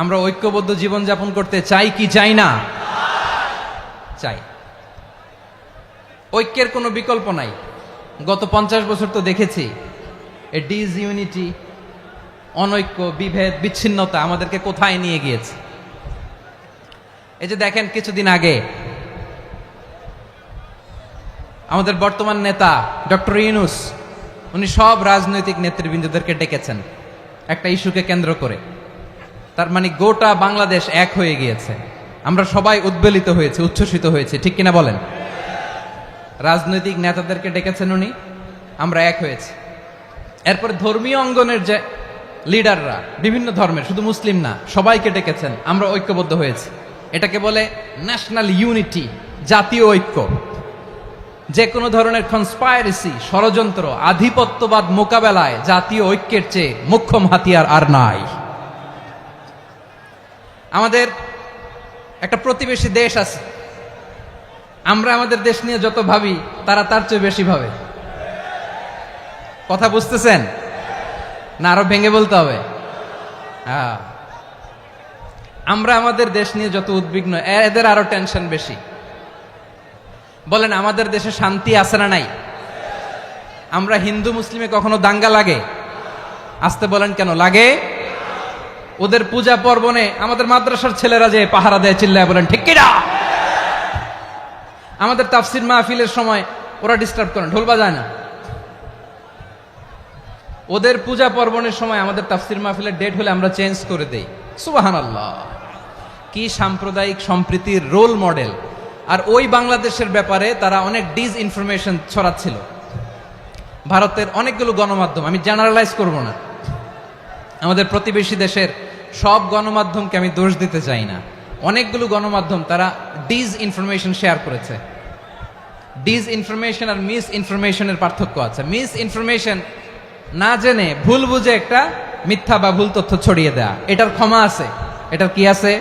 আমরা ঐক্যবদ্ধ জীবন যাপন করতে চাই কি চাই না? চাই। ঐক্যের কোনো বিকল্প নাই। গত 50 বছর তো দেখেছি এ ডিসইউনিটি, অনৈক্য, বিভেদ, বিচ্ছিন্নতা আমাদেরকে কোথায় নিয়ে গিয়েছে। এই যে দেখেন, কিছুদিন আগে আমাদের বর্তমান নেতা ডক্টর ইউনূস, উনি সব রাজনৈতিক নেতৃবৃন্দদেরকে ডেকেছেন একটা ইস্যুকে কেন্দ্র করে। তার মানে গোটা বাংলাদেশ এক হয়ে গিয়েছে। আমরা সবাই উদ্বেলিত হয়েছে, উচ্ছ্বসিত হয়েছে, ঠিক কিনা বলেন? রাজনৈতিক নেতাদেরকে ডেকেছেন উনি, আমরা এক হয়েছি। এরপরে ধর্মীয় অঙ্গনের যে লিডাররা, বিভিন্ন ধর্মের, শুধু মুসলিম না, সবাইকে ডেকেছেন, আমরা ঐক্যবদ্ধ হয়েছি। এটাকে বলে ন্যাশনাল ইউনিটি, জাতীয় ঐক্য। যে কোনো ধরনের কনস্পাইরেসি, ষড়যন্ত্র, আধিপত্যবাদ মোকাবেলায় জাতীয় ঐক্যের চেয়ে মোক্ষম হাতিয়ার আর নাই। আমাদের একটা প্রতিবেশী দেশ আছে, আমরা আমাদের দেশ নিয়ে যত ভাবি তারা তার চেয়ে বেশি ভাবে। কথা বুঝতেছেন না? আরো ভেঙে বলতে হবে। আমরা আমাদের দেশ নিয়ে যত উদ্বিগ্ন, এদের আরো টেনশন বেশি। বলেন, আমাদের দেশে শান্তি আছে না নাই? আমরা হিন্দু মুসলিমে কখনো দাঙ্গা লাগে? আসতে বলেন, কেন লাগে? ওদের পূজা পর্বণে আমাদের মাদ্রাসার ছেলেরা যে পাহারা দেয়, চিল্লায় বলেন ঠিক কিনা? আমাদের তাফসির মাহফিলের সময় ওরা ডিস্টার্ব করেন, ঢোল বাজায় না। ওদের পূজা পর্বণের সময় আমাদের তাফসির মাহফিলের ডেট হলে আমরা চেঞ্জ করে দেই। সুবহানাল্লাহ! কি সাম্প্রদায়িক সম্প্রীতির রোল মডেল। আর ওই বাংলাদেশের ব্যাপারে তারা অনেক ডিসইনফরমেশন ছড়াচ্ছিল। ভারতের অনেকগুলো গণমাধ্যম, আমি জেনারেলাইজ করব না, আমাদের প্রতিবেশী দেশের সব গণমাধ্যমকে আমি দোষ দিতে চাই না, অনেকগুলো গণমাধ্যম তারা ডিসইনফরমেশন শেয়ার করেছে। ডিসইনফরমেশন আর মিস ইনফরমেশনের পার্থক্য আছে। মিস ইনফরমেশন না জেনে ভুল বুঝে একটা মিথ্যা বা ভুল তথ্য ছড়িয়ে দেয়া, এটার ক্ষমা আছে, এটার কি আছে?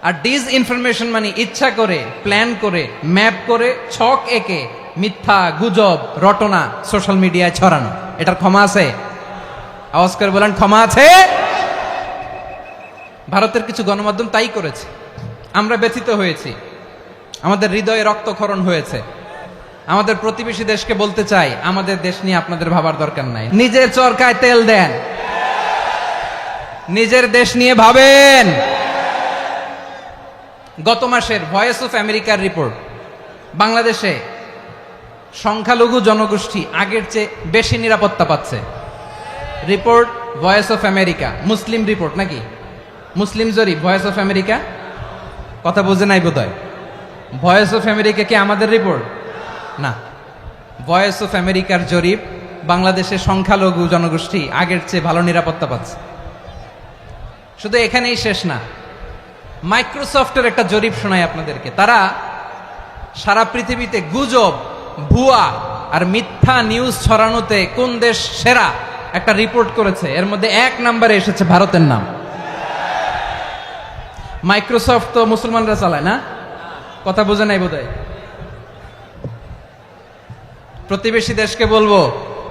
আর ডিসইনফরমেশন মানে ইচ্ছা করে, প্ল্যান করে, ম্যাপ করে, ছক এঁকে মিথ্যা, গুজব, রটনা সোশ্যাল মিডিয়ায় ছড়ানো, এটার ক্ষমা আছে? আওয়াজ করে বলেন, ক্ষমা আছে? ভারতের কিছু গণমাধ্যম তাই করেছে। আমরা ব্যথিত হয়েছি, আমাদের হৃদয়ে রক্তক্ষরণ হয়েছে। আমাদের প্রতিবেশী দেশকে বলতে চাই, আমাদের দেশ নিয়ে আপনাদের ভাবার দরকার নাই। নিজের চরকায় তেল দেন, নিজের দেশ নিয়ে ভাবেন। গত মাসের ভয়েস অফ আমেরিকার রিপোর্ট, বাংলাদেশে সংখ্যালঘু জনগোষ্ঠী আগের চেয়ে বেশি নিরাপত্তা পাচ্ছে। Report voice of America, Muslim report নাকি? মুসলিম জরিপ, ভয়েস অফ আমেরিকা। কথা বোঝে নাই বোধহয়। ভয়েস অফ আমেরিকা কি আমাদের রিপোর্ট? না, ভয়েস অফ আমেরিকার জরিপ, বাংলাদেশের সংখ্যালঘু জনগোষ্ঠী আগের চেয়ে ভালো নিরাপত্তা পাচ্ছে। শুধু এখানেই শেষ না, মাইক্রোসফটের একটা জরিপ শোনাই আপনাদেরকে। তারা সারা পৃথিবীতে গুজব, ভুয়া আর মিথ্যা নিউজ ছড়ানোতে কোন দেশ সেরা একটা রিপোর্ট করেছে। এর মধ্যে 1 নম্বরে এসেছে ভারতের নাম। মাইক্রোসফট তো মুসলমানরা চালায় না? কথা বোঝে নাই বোধহয়। প্রতিবেশী দেশকে বলবো,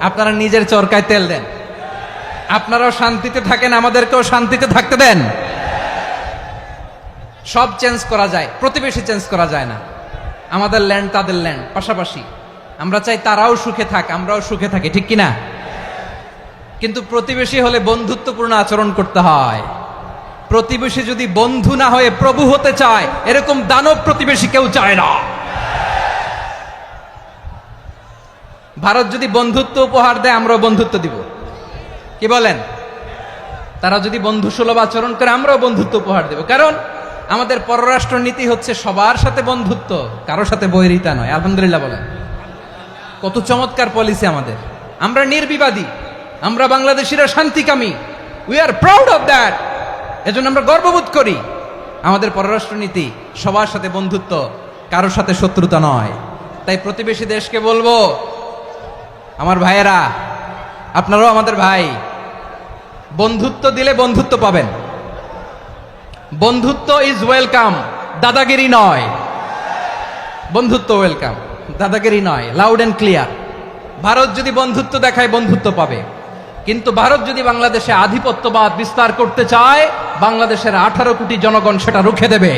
আপনারা নিজের চরকায় তেল দেন, আপনারাও শান্তিতে থাকেন, আমাদেরকেও শান্তিতে থাকতে দেন। সব চেঞ্জ করা যায়, প্রতিবেশী চেঞ্জ করা যায় না। আমাদের ল্যান্ড তাদের ল্যান্ড, পাশাপাশি। আমরা চাই তারাও সুখে থাক, আমরাও সুখে থাকি, ঠিক কিনা? কিন্তু প্রতিবেশী হলে বন্ধুত্বপূর্ণ আচরণ করতে হয়। প্রতিবেশী যদি বন্ধু না হয়ে প্রভু হতে চায়, এরকম দানব প্রতিবেশী কেউ চায় না। ভারত যদি বন্ধুত্ব উপহার দেয়, আমরাও বন্ধুত্ব দিব। কি বলেন? তারা যদি বন্ধুসুলভ আচরণ করে, আমরাও বন্ধুত্ব উপহার দেব। কারণ আমাদের পররাষ্ট্র নীতি হচ্ছে সবার সাথে বন্ধুত্ব, কারোর সাথে বৈরিতা নয়। আলহামদুলিল্লাহ বলেন, কত চমৎকার পলিসি আমাদের। আমরা নির্বিবাদী, আমরা বাংলাদেশিরা শান্তিকামী। We are proud of that. এজন্য আমরা গর্ববোধ করি। আমাদের পররাষ্ট্র নীতি সবার সাথে বন্ধুত্ব, কারোর সাথে শত্রুতা নয়। তাই প্রতিবেশী দেশকে বলবো, আমার ভাইয়েরা, আপনারাও আমাদের ভাই। বন্ধুত্ব দিলে বন্ধুত্ব পাবেন। বন্ধুত্ব ইজ ওয়েলকাম, দাদাগিরি নয়। বন্ধুত্ব ওয়েলকাম, দাদাগিরি নয়। Loud and clear. ভারত যদি বন্ধুত্ব দেখায়, বন্ধুত্ব পাবে। কিন্তু ভারত যদি বাংলাদেশে আধিপত্যবাদ বিস্তার করতে চায়, বাংলাদেশের 18 কোটি জনগণ সেটা রুখে দেবে।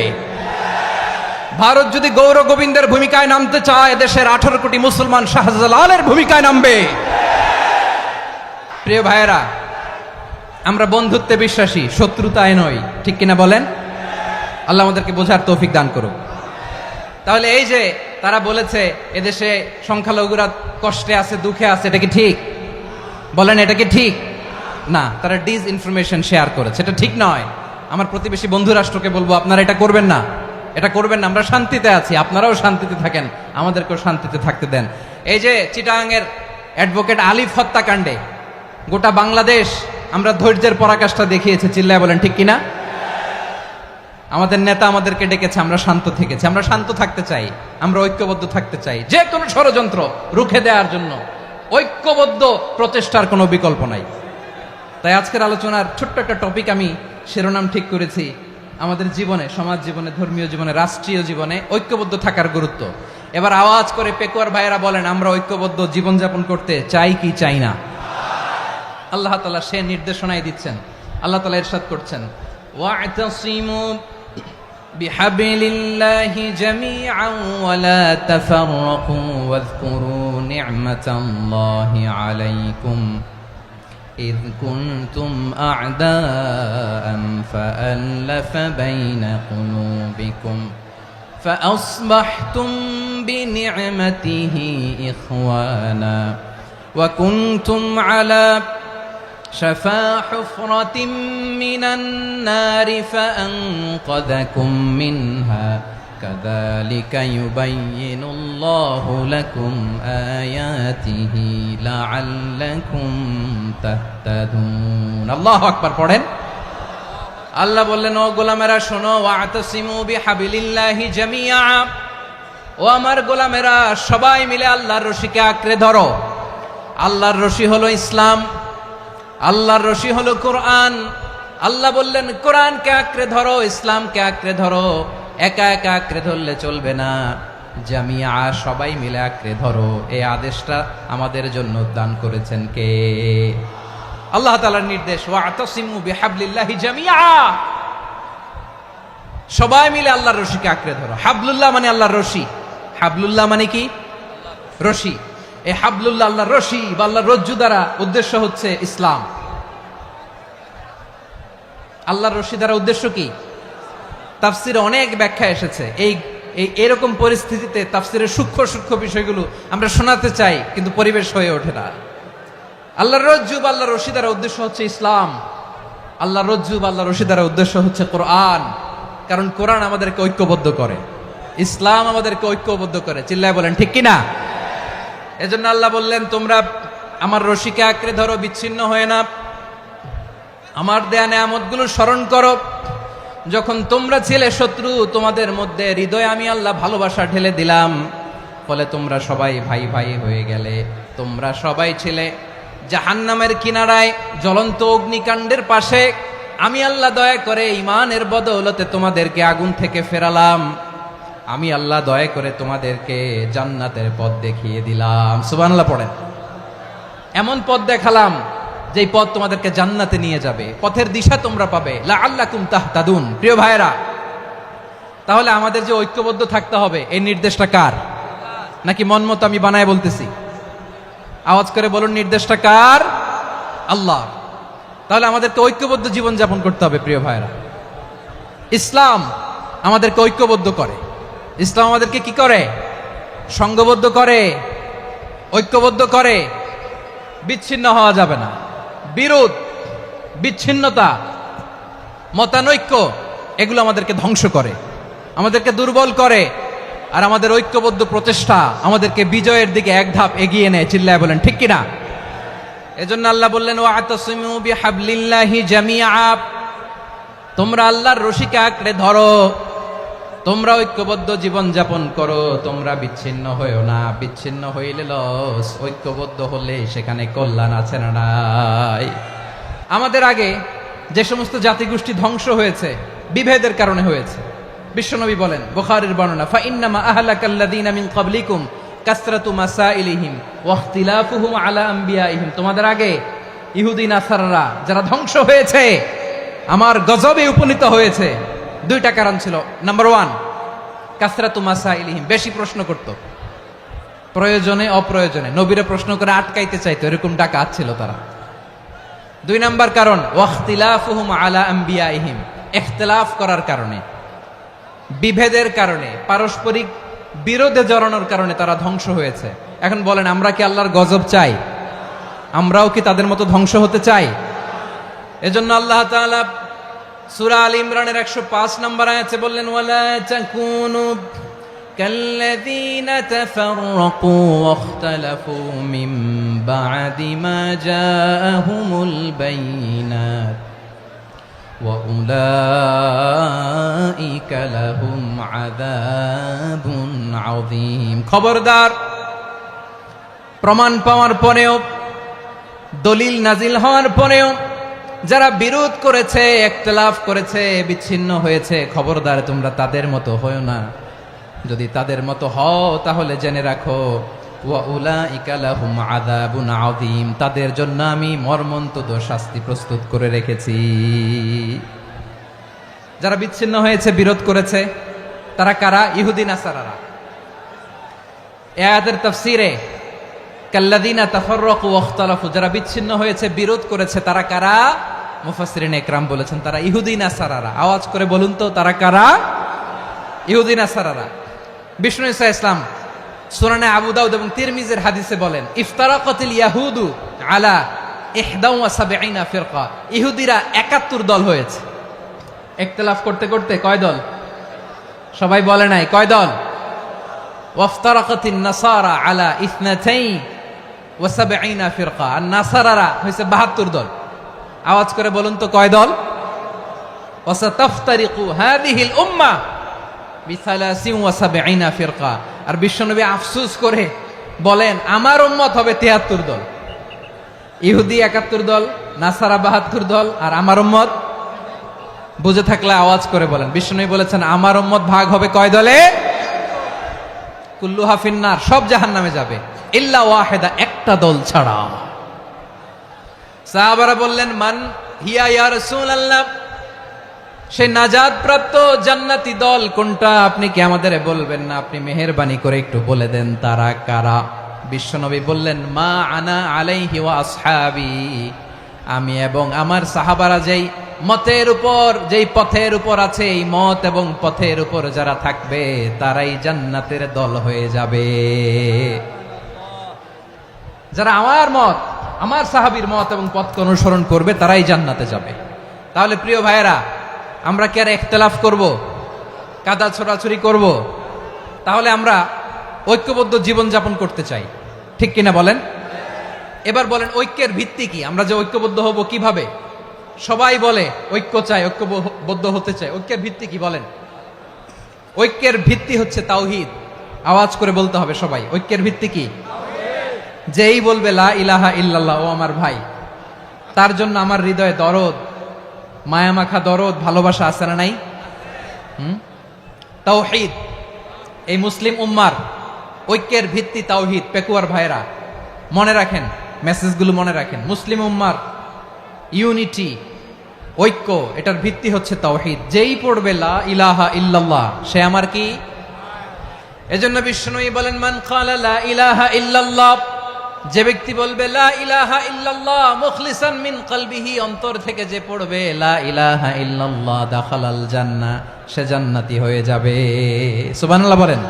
ভারত যদি গৌর গোবিন্দের ভূমিকায় নামতে চায়, দেশের 18 কোটি মুসলমান শাহজালালের ভূমিকায় নামবে। প্রিয় ভাইয়েরা, আমরা বন্ধুত্বে বিশ্বাসী, শত্রুতায় নয়, ঠিক কিনা বলেন? আল্লাহ আমাদেরকে বোঝার তৌফিক দান করুক। তাহলে এই যে তারা বলেছে এদেশে সংখ্যালঘুরা কষ্টে আছে, দুঃখে আছে, এটা কি ঠিক? বলেন, এটা কি ঠিক? না, তারা ডিস ইনফরমেশন শেয়ার করেছে, এটা ঠিক নয়। আমার প্রতিবেশী বন্ধু রাষ্ট্রকে বলবো, আপনারা এটা করবেন না, এটা করবেন না। আমরা শান্তিতে আছি, আপনারাও শান্তিতে থাকেন, আমাদেরকেও শান্তিতে থাকতে দেন। এই যে চিটাগাংয়ের অ্যাডভোকেট আলিফ হত্যাকাণ্ডে গোটা বাংলাদেশ আমরা ধৈর্যের পরাকাষ্ঠা দেখিয়েছে, চিল্লায় বলেন ঠিক কিনা? আমাদের নেতা আমাদেরকে ডেকেছে, আমরা শান্ত থেকেছি। আমরা শান্ত থাকতে চাই, আমরা ঐক্যবদ্ধ থাকতে চাই। যে কোনো ষড়যন্ত্র রুখে দেওয়ার জন্য ঐক্যবদ্ধ প্রচেষ্টার কোনো বিকল্প নাই। তাই আজকের আলোচনার ছোট্ট একটা টপিক আমি শিরোনাম ঠিক করেছি, আমাদের জীবনে, সমাজ জীবনে, ধর্মীয় জীবনে, রাষ্ট্রীয় জীবনে ঐক্যবদ্ধ থাকার গুরুত্ব। এবার আওয়াজ করে পেকুয়ার ভাইয়েরা বলেন, আমরা ঐক্যবদ্ধ জীবনযাপন করতে চাই কি চাই না? আল্লাহ তাআলা সে নির্দেশনাই দিচ্ছেন। আল্লাহ তাআলা ইরশাদ করছেন, ওয়া'তাসিমু বিহাবলিল্লাহি জামিআন ওয়া লা তাফাররাকু ওয়াযকুরু নি'মাতাল্লাহি আলাইকুম إذ كنتم أعداء فألف بين قلوبكم فأصبحتم بنعمته إخوانا وكنتم على شفا حفرة من النار فأنقذكم منها كذلك يبين الله لكم آياته لعلكم تهتدون الله أكبر পড়েন। আল্লাহ বললেন, ও গোলামেরা শোনো, ওয়া'তাসিমু বিহাবলিল্লাহি জামিআ, ও আমার গোলামেরা সবাই মিলে আল্লাহর রশিকে আঁকড়ে ধরো। আল্লাহর রশি হলো ইসলাম, আল্লাহর রশি হলো কোরআন। আল্লাহ বললেন কোরআনকে আঁকড়ে ধরো, ইসলামকে আঁকড়ে ধরো। একা একা আঁকড়ে ধরলে চলবে না, জামিয়া, সবাই মিলে আঁকড়ে ধরো। এই আদেশটা আমাদের জন্য দান করেছেন কে? আল্লাহ তাআলার নির্দেশ, ওয়া'তাসিমু বিহাবলিল্লাহি জামিআ, সবাই মিলে আল্লাহর রশিকে আঁকড়ে ধরো। হাবলুল্লাহ মানে আল্লাহর রশি। হাবলুল্লাহ মানে কি? রশি। এই হাবলুল্লাহ, আল্লাহর রশি বা আল্লাহর রজ্জু দ্বারা উদ্দেশ্য হচ্ছে ইসলাম। আল্লাহর রশি দ্বারা উদ্দেশ্য কি? তাফসিরে অনেক ব্যাখ্যা এসেছে। এরকম পরিস্থিতিতে তাফসিরের সূক্ষ্ম সূক্ষ্ম বিষয়গুলো আমরা শোনাতে চাই, কিন্তু পরিবেশ হয়ে ওঠে না। আল্লাহর রজ্জু বা আল্লাহর রশি দ্বারা উদ্দেশ্য হচ্ছে ইসলাম। আল্লাহর রজ্জু বা আল্লাহর রশি দ্বারা উদ্দেশ্য হচ্ছে কোরআন, কারণ কোরআন আমাদেরকে ঐক্যবদ্ধ করে, ইসলাম আমাদেরকে ঐক্যবদ্ধ করে। চিল্লায় বলেন ঠিক কিনা? এজন্য আল্লাহ বললেন, তোমরা আমার রশিকে আঁকড়ে ধরো, বিচ্ছিন্ন হয়ে না। আমার দেয়া নেয়ামতগুলো স্মরণ করো। যখন তোমরা ছিলে শত্রু, তোমাদের মধ্যে হৃদয়ে আমি আল্লাহ ভালোবাসা ঢেলে দিলাম, ফলে তোমরা সবাই ভাই ভাই হয়ে গেলে। তোমরা সবাই ছিলে জাহান্নামের কিনারায়, জ্বলন্ত অগ্নিকাণ্ডের পাশে। আমি আল্লাহ দয়া করে ঈমানের বদৌলতে তোমাদেরকে আগুন থেকে ফেরালাম। আমি আল্লাহ দয়া করে তোমাদেরকে জান্নাতের পথ দেখিয়ে দিলাম। সুবহানাল্লাহ পড়েন। এমন পথ দেখালাম যেই পথ তোমাদেরকে জান্নাতে নিয়ে যাবে, পথের দিশা তোমরা পাবে। লাআল্লাকুম তাহতাদুন। প্রিয় ভাইরা, তাহলে আমাদের যে ঐক্যবদ্ধ থাকতে হবে, এই নির্দেশটা কার? নাকি মন মতো আমি বানায় বলতেছি? আওয়াজ করে বলুন, নির্দেশটা কার? আল্লাহ। তাহলে আমাদেরকে ঐক্যবদ্ধ জীবন যাপন করতে হবে। প্রিয় ভাইরা, ইসলাম আমাদেরকে ঐক্যবদ্ধ করে। ইসলাম আমাদেরকে কি করে? সংঘবদ্ধ করে, ঐক্যবদ্ধ করে। বিচ্ছিন্ন হওয়া যাবে না। বিরোধ, বিচ্ছিন্নতা, মতানৈক্য, এগুলো আমাদেরকে ধ্বংস করে, আমাদেরকে দুর্বল করে। আর আমাদের ঐক্যবদ্ধ প্রচেষ্টা আমাদেরকে বিজয়ের দিকে এক ধাপ এগিয়ে নেয়। চিল্লায় বলেন ঠিক কিনা? এজন্য আল্লাহ বললেন, ওয়া'তাসিমু বিহাবলিল্লাহি জামিআ, তোমরা আল্লাহর রশিকে আঁকড়ে ধরো, তোমরা ঐক্যবদ্ধ জীবন যাপন করো, তোমরা বিচ্ছিন্ন হইও না। বিচ্ছিন্ন হইলে লস, ঐক্যবদ্ধ হলে সেখানে কল্যাণ আছে না নাই? আমাদের আগে যে সমস্ত জাতিগোষ্ঠী ধ্বংস হয়েছে, বিভেদের কারণে হয়েছে। বিশ্বনবী বলেন, বুখারীর বর্ণনা, ফাইন্নামা আহলাকাল্লাযীনা মিন ক্বাবলিকুম কাসরাতু মাসাইলিহিম ওয়া ইখতিলাফুহুম আলা আম্বিয়াইহিম, তোমাদের আগে ইহুদি নাসারারা যারা ধ্বংস হয়েছে, আমার গজবে উপনীত হয়েছে, দুইটা কারণ ছিল। নাম্বার ওয়ান, কাসরাতু মাসাইলিহিম, বেশি প্রশ্ন করত, প্রয়োজনে অপ্রয়োজনে নবীরে প্রশ্ন করে আটকাইতে চাইতো, এরকম ডাকাত ছিল তারা। দুই নাম্বার কারণ, ওয়াখতিলাফুহুম আলা আম্বিয়াইহিম, ইখতিলাফ করার কারণে, বিভেদের কারণে, পারস্পরিক বিরোধে জড়ানোর কারণে তারা ধ্বংস হয়েছে। এখন বলেন, আমরা কি আল্লাহর গজব চাই? আমরাও কি তাদের মতো ধ্বংস হতে চাই? এজন্য আল্লাহ তাআলা সূরা আল ইমরানের 105 নম্বর আয়াতে বললেন, ওয়ালা তাকুনু কাল্লাযীনা তাফাররাকু ওয়াখতালাফু মিন বা'দি মা জাআহুমুল বাইয়িনাত ওয়া উলাইকা লাহুম আযাবুন আযীম। খবরদার, প্রমাণ পাওয়ার পরেও, দলিল নাজিল হওয়ার পরেও যারা বিরোধ করেছে, ইখতিলাফ করেছে, বিচ্ছিন্ন হয়েছে, খবরদার তোমরা তাদের মতো হয়ো না। যদি তাদের মতো হও তাহলে জেনে রাখো, ওয়া উলাইকা লাহুম আযাবুন আযীম, তাদের জন্য আমি মর্মন্তুদ শাস্তি প্রস্তুত করে রেখেছি। যারা বিচ্ছিন্ন হয়েছে, বিরোধ করেছে, তারা কারা? ইহুদি নাসারারা। এই আয়াতের তাফসীরে কাল্লাযীনা তাফাররাকু ওয়াখতালাফু, যারা বিচ্ছিন্ন হয়েছে, বিরোধ করেছে, তারা কারা? মুফাসসিরিন ইকরাম বলেছেন তারা ইহুদি নাসারারা। আওয়াজ করে বলুন তো, তারা কারা? ইহুদি নাসারারা। বিষ্ণু ঈসা ইসলাম সুনানে আবু দাউদ এবং তিরমিজির হাদিসে বলেন, ইফতারাকাতিল ইয়াহুদু আলা 71 ফিরকা, ইহুদিরা 71 দল হয়েছে। ইখতিলাফ করতে করতে কয় দল? সবাই বলে নাই, কয় দল? ওয়াফতারাকাতিন নাসারা আলা 72 ফিরকা, আর নাসারারা হয়েছে 72 দল। আওয়াজ করে বলুন তো, কয় দল? ওয়াসাতাফতারিকু হাযিহিল উম্মাহ বি73 ফিরকা। আর বিশ্বনবী আফসোস করে বলেন, আমার উম্মত হবে 73 দল। ইহুদি 71 দল, নাসারা 72 দল, আর আমার উম্মত, বুঝে থাকলে আওয়াজ করে বলেন। বিশ্বনবী বলেছেন, আমার উম্মত ভাগ হবে কয় দলে? কুল্লুহা ফিন্নার, সব জাহান্নামে যাবে, ইল্লা ওয়াহিদা, একটা দল ছাড়া। সাহাবারা বললেন, মান হিয়া ইয়া রাসূলুল্লাহ, সেই নাজাত প্রাপ্ত জান্নাতি দল কোনটা? আপনি কি আমাদের বলবেন না? আপনি মেহেরবানি করে একটু বলে দেন তারা কারা। বিশ্বনবী বললেন, মা আনা আলাইহি ওয়া আসহাবি, আমি এবং আমার সাহাবারা যেই মতের উপর, যেই পথের উপর আছে, এই মত এবং পথের উপর যারা থাকবে তারাই জান্নাতের দল হয়ে যাবে। যারা আমার মত, আমার সাহাবীর মত এবং পথকে অনুসরণ করবে তারাই জান্নাতে যাবে। তাহলে প্রিয় ভাইয়েরা, আমরা কি আর ইখতিলাফ করব, কাদা ছোড়াছুরি করব? তাহলে আমরা ঐক্যবদ্ধ জীবন যাপন করতে চাই, ঠিক কিনা বলেন? এবার বলেন, ঐক্যের ভিত্তি কি? আমরা যে ঐক্যবদ্ধ হব কিভাবে? সবাই বলে ঐক্য চাই, ঐক্যবদ্ধ হতে চাই, ঐক্যের ভিত্তি কি বলেন? ঐক্যের ভিত্তি হচ্ছে তাওহীদ। আওয়াজ করে বলতে হবে সবাই, ঐক্যের ভিত্তি কি? যেই বলবে লা ইলাহা ইল্লাল্লাহ, ও আমার ভাই, তার জন্য আমার হৃদয়ে দরদ, মায়ামাখা দরদ, ভালোবাসা আছে না নাই? তাওহীদ, এই মুসলিম উম্মার ঐক্যের ভিত্তি তাওহীদ। পেকুয়ার ভাইরা মনে রাখেন, মেসেজগুলো মনে রাখেন। মুসলিম উম্মার ইউনিটি, ঐক্য, এটার ভিত্তি হচ্ছে তাওহীদ। যেই পড়বে লা ইলাহা ইল্লাল্লাহ, সে আমার কি? এজন্য বিষ্ণুই বলেন, মান ক্বালা লা ইলাহা ইল্লাল্লাহ, যে ব্যক্তি বলবে লা ইলাহা ইল্লাল্লাহ মুখলিসান মিন কলবিহি, অন্তর থেকে যে পড়বে লা ইলাহা ইল্লাল্লাহ, দাখালাল জান্নাহ, সে জান্নাতি হয়ে যাবে। সুবহানাল্লাহ বলেন।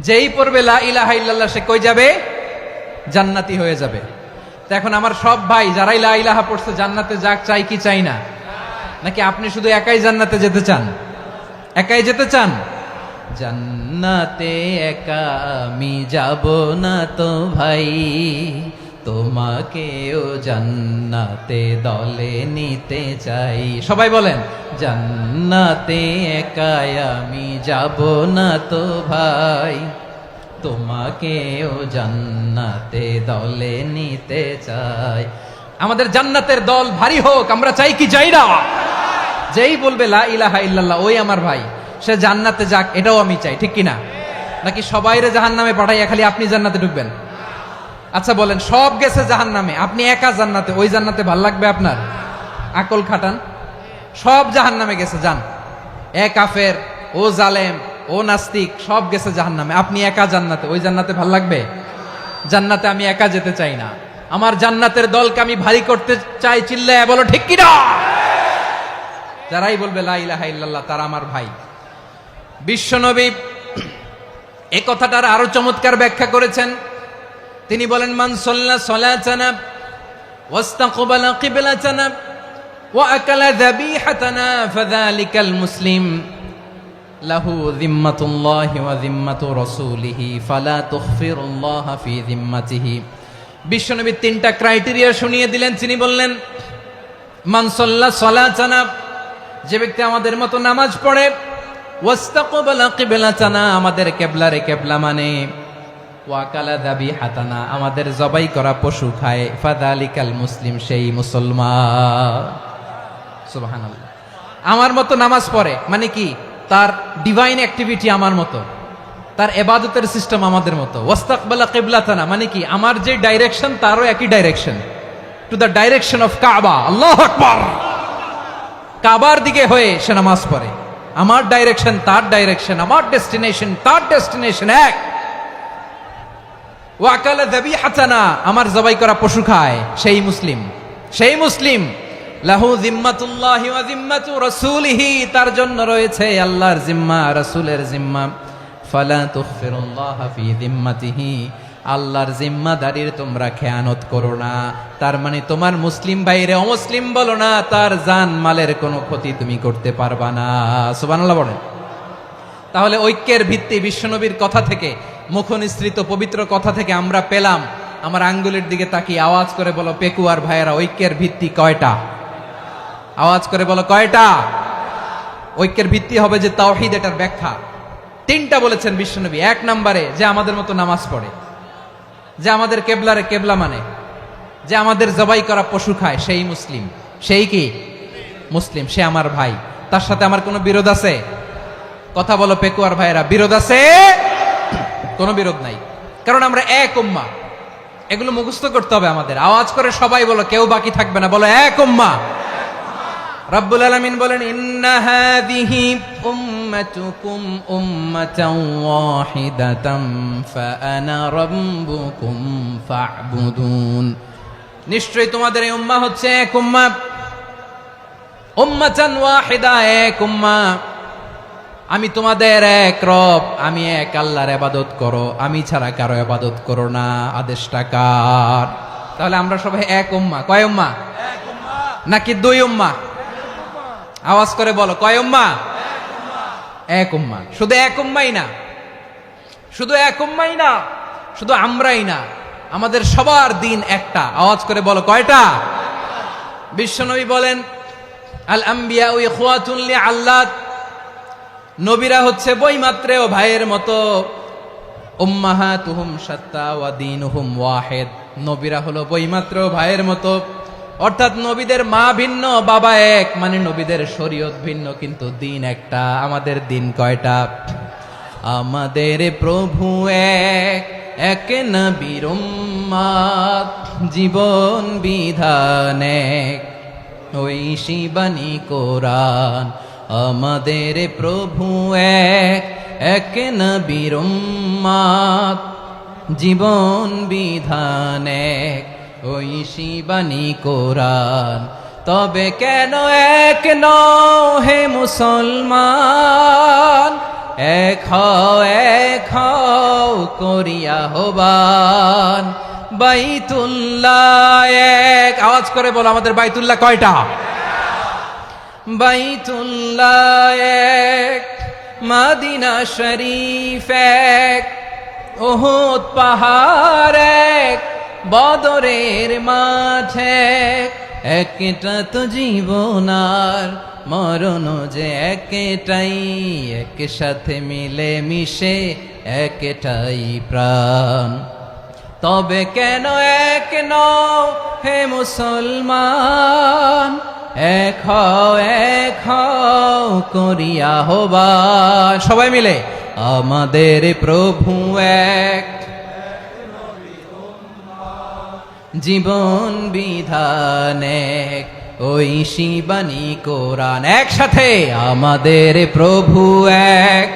যেই পড়বে লা ইলাহা ইল্লাল্লাহ, সে কই যাবে? জান্নাতি হয়ে যাবে। তো এখন আমার সব ভাই যারাই লা ইলাহা পড়ছে জান্নাতে যাক, চাই কি চাই না? নাকি আপনি শুধু একাই জান্নাতে যেতে চান? একাই যেতে চান? জান্নাতে একা আমি যাব না তো ভাই, তোমাকেও জান্নাতে দলে নিতে চাই। সবাই বলেন, জান্নাতে একা আমি যাব না তো ভাই, তোমাকেও জান্নাতে দলে নিতে চাই। আমাদের জান্নাতের দল ভারী হোক, আমরা চাই কি চাই না? যেই বলবে লা ইলাহা ইল্লাল্লাহ, ওই আমার ভাই, সে জান্নাতে যাক, এটাও আমি চাই, ঠিক কিনা? নাকি সবাইরে জাহান্নামে পাঠাইয়া খালি আপনি জান্নাতে ঢুকবেন? আচ্ছা বলেন, সব গেছে জাহান্নামে, আপনি একা জান্নাতে, ওই জান্নাতে ভাল লাগবে আপনার? আকল খাটান। সব জাহান্নামে গেছে, যান। এ কাফের, ও জালেম, ও নাস্তিক, সব গেছে জাহান্নামে, আপনি একা জান্নাতে, ওই জান্নাতে ভাল লাগবে? জান্নাতে আমি একা যেতে চাই না, আমার জান্নাতের দলকে আমি ভারী করতে চাই। চিল্লায় বলো ঠিক কিনা? যারাই বলবে লা ইলাহা ইল্লাল্লাহ তারা আমার ভাই। বিশ্বনবী এই কথাটার আরো চমৎকার ব্যাখ্যা করেছেন। তিনি বলেন, মান সাল্লা সালাতানা ওয়াস্তাকবালা কিবলাতানা ওয়া আকালা যাবিহাতানা ফাযালিকাল মুসলিম লাহু যিম্মাতুল্লাহি ওয়া যিম্মাতু রাসূলিহি ফালা তুখফিরুল্লাহা ফি যিম্মাতিহি। বিশ্বনবী তিনটা ক্রাইটেরিয়া শুনিয়ে দিলেন। তিনি বললেন, মান সাল্লা সালাতানা, যে ব্যক্তি আমাদের মতো নামাজ পড়ে, ওয়াস্তাকবালা কিবলাতানা, আমাদের কিবলারে কিবলা মানে, ওয়াকালা যাবিহাতানা, আমাদের জবাই করা পশু খায়, ফাযালিকাল মুসলিম, সেই মুসলমান। সুবহানাল্লাহ। আমার মতো নামাজ পড়ে মানে কি? তার ডিভাইন অ্যাক্টিভিটি আমার মতো, তার ইবাদতের সিস্টেম আমাদের মতো। ওয়াস্তাকবালা কিবলাতানা মানে কি? আমার যে ডাইরেকশন তারও একই direction, to the direction of কাবা। আল্লাহু আকবার। কাবার দিকে হয়ে সে নামাজ পড়ে। আমার ডাইরেকশন তার ডাইরেকশন, আমার ডেস্টিনেশন তার ডেস্টিনেশন এক। ওয়াকালা যাবিহাতানা, আমার জবাই করা পশু খায়, সেই মুসলিম। সেই মুসলিম। লাহু যিম্মাতুল্লাহি ওয়া যিম্মাতু রাসূলিহি, তার জন্য রয়েছে আল্লাহর জিম্মা, রাসূলের জিম্মা। ফালা তুখফিরুল্লাহা ফি যিম্মাতিহি, আল্লাহর জিম্মাদারির তোমরা খেয়ানত করো না। তার মানে তোমার মুসলিম ভাইরে অমুসলিম বলো না, তার জান মালের কোনো ক্ষতি তুমি করতে পারবা না। সুবহানাল্লাহ বলেন। তাহলে ঐক্যের ভিত্তি বিশ্বনবীর কথা থেকে, মুখনিসৃত পবিত্র কথা থেকে আমরা পেলাম। আমার আঙ্গুলের দিকে তাকিয়ে আওয়াজ করে বলো পেকুয়ার ভাইয়েরা, ঐক্যের ভিত্তি কয়টা? আওয়াজ করে বলো কয়টা? ঐক্যের ভিত্তি হবে যে তাওহীদ, এটার ব্যাখ্যা তিনটা বলেছেন বিশ্বনবী। এক নম্বরে, যে আমাদের মতো নামাজ পড়ে, যে আমাদের কেবলারে কেবলা মানে, যে আমাদের জবাই করা পশু খায়, সেই মুসলিম। সেই কি মুসলিম? সে আমার ভাই। তার সাথে আমার কোনো বিরোধ আছে? কথা বলো পেকুয়ার ভাইয়েরা, বিরোধ আছে? কোনো বিরোধ নাই, কারণ আমরা এক উম্মাহ। এগুলো মুখস্থ করতে হবে আমাদের। আওয়াজ করে সবাই বলো, কেউ বাকি থাকবে না, বলো এক উম্মাহ। রব্বুল আলামিন বলেন, ইন্না হাযিহি উম্মাতুকুম উম্মাতান ওয়াহিদাতান ফাআনা রাব্বুকুম ফা'বুদুন। নিশ্চয়ই তোমাদের এই উম্মাহ হচ্ছে এক উম্মাহ। উম্মাতান ওয়াহিদা, এক উম্মাহ। আমি তোমাদের এক রব, আমি এক আল্লাহর ইবাদত করো, আমি ছাড়া কারো ইবাদত করো না। আদেশটা কার? তাহলে আমরা সবাই এক উম্মাহ। কয় উম্মাহ? এক উম্মাহ। নাকি দুই উম্মাহ? আওয়াজ করে বলো, কয় উম্মাহ? এক উম্মাহ। শুধু এক উম্মাই না, শুধু এক উম্মাই না, শুধু আমরাই না, আমাদের সবার দিন একটা। আওয়াজ করে বলো কয়টা? বিশ্বনবী বলেন, আল আম্বিয়া ইখওয়াতুন লিআল্লাত, নবীরা হচ্ছে বইমাত্রেও ভাইয়ের মতো। উম্মাহাতুহুম শাত্তা ওয়া দীনুহুম ওয়াহিদ, নবীরা হলো বইমাত্রেও ভাইয়ের মতো। অর্থাৎ নবীদের মা ভিন্ন, বাবা এক, মানে নবীদের শরীয়ত ভিন্ন, কিন্তু দিন একটা। আমাদের দিন কয়টা? আমাদের প্রভু এক, এক নবীর উম্মত, জীবন বিধান এক, ওই শিবানী কোরআন। আমাদের প্রভু এক, এক নবীর উম্মত, জীবন বিধান এক, ওই শিবানী কোরআন। তবে কেন এক নও হে মুসলমান? এক হও করিয়া হবান। বাইতুল্লাহ এক। আওয়াজ করে বলো, আমাদের বাইতুল্লাহ কয়টা? বাইতুল্লাহ এক, মদিনা শরীফ এক, উহুদ পাহাড় এক, বদরের মাঠে একটা তো জীবন আর মরণ যে একটাই, একসাথে মিলে মিশে একটাই প্রাণ। তবে কেন এক নও হে মুসলমান? এক হও করিয়া হবান। সবাই মিলে, আমাদের প্রভু এক, জীবন বিধানে ঐশী বাণী কোরআন। একসাথে আমাদের প্রভু এক,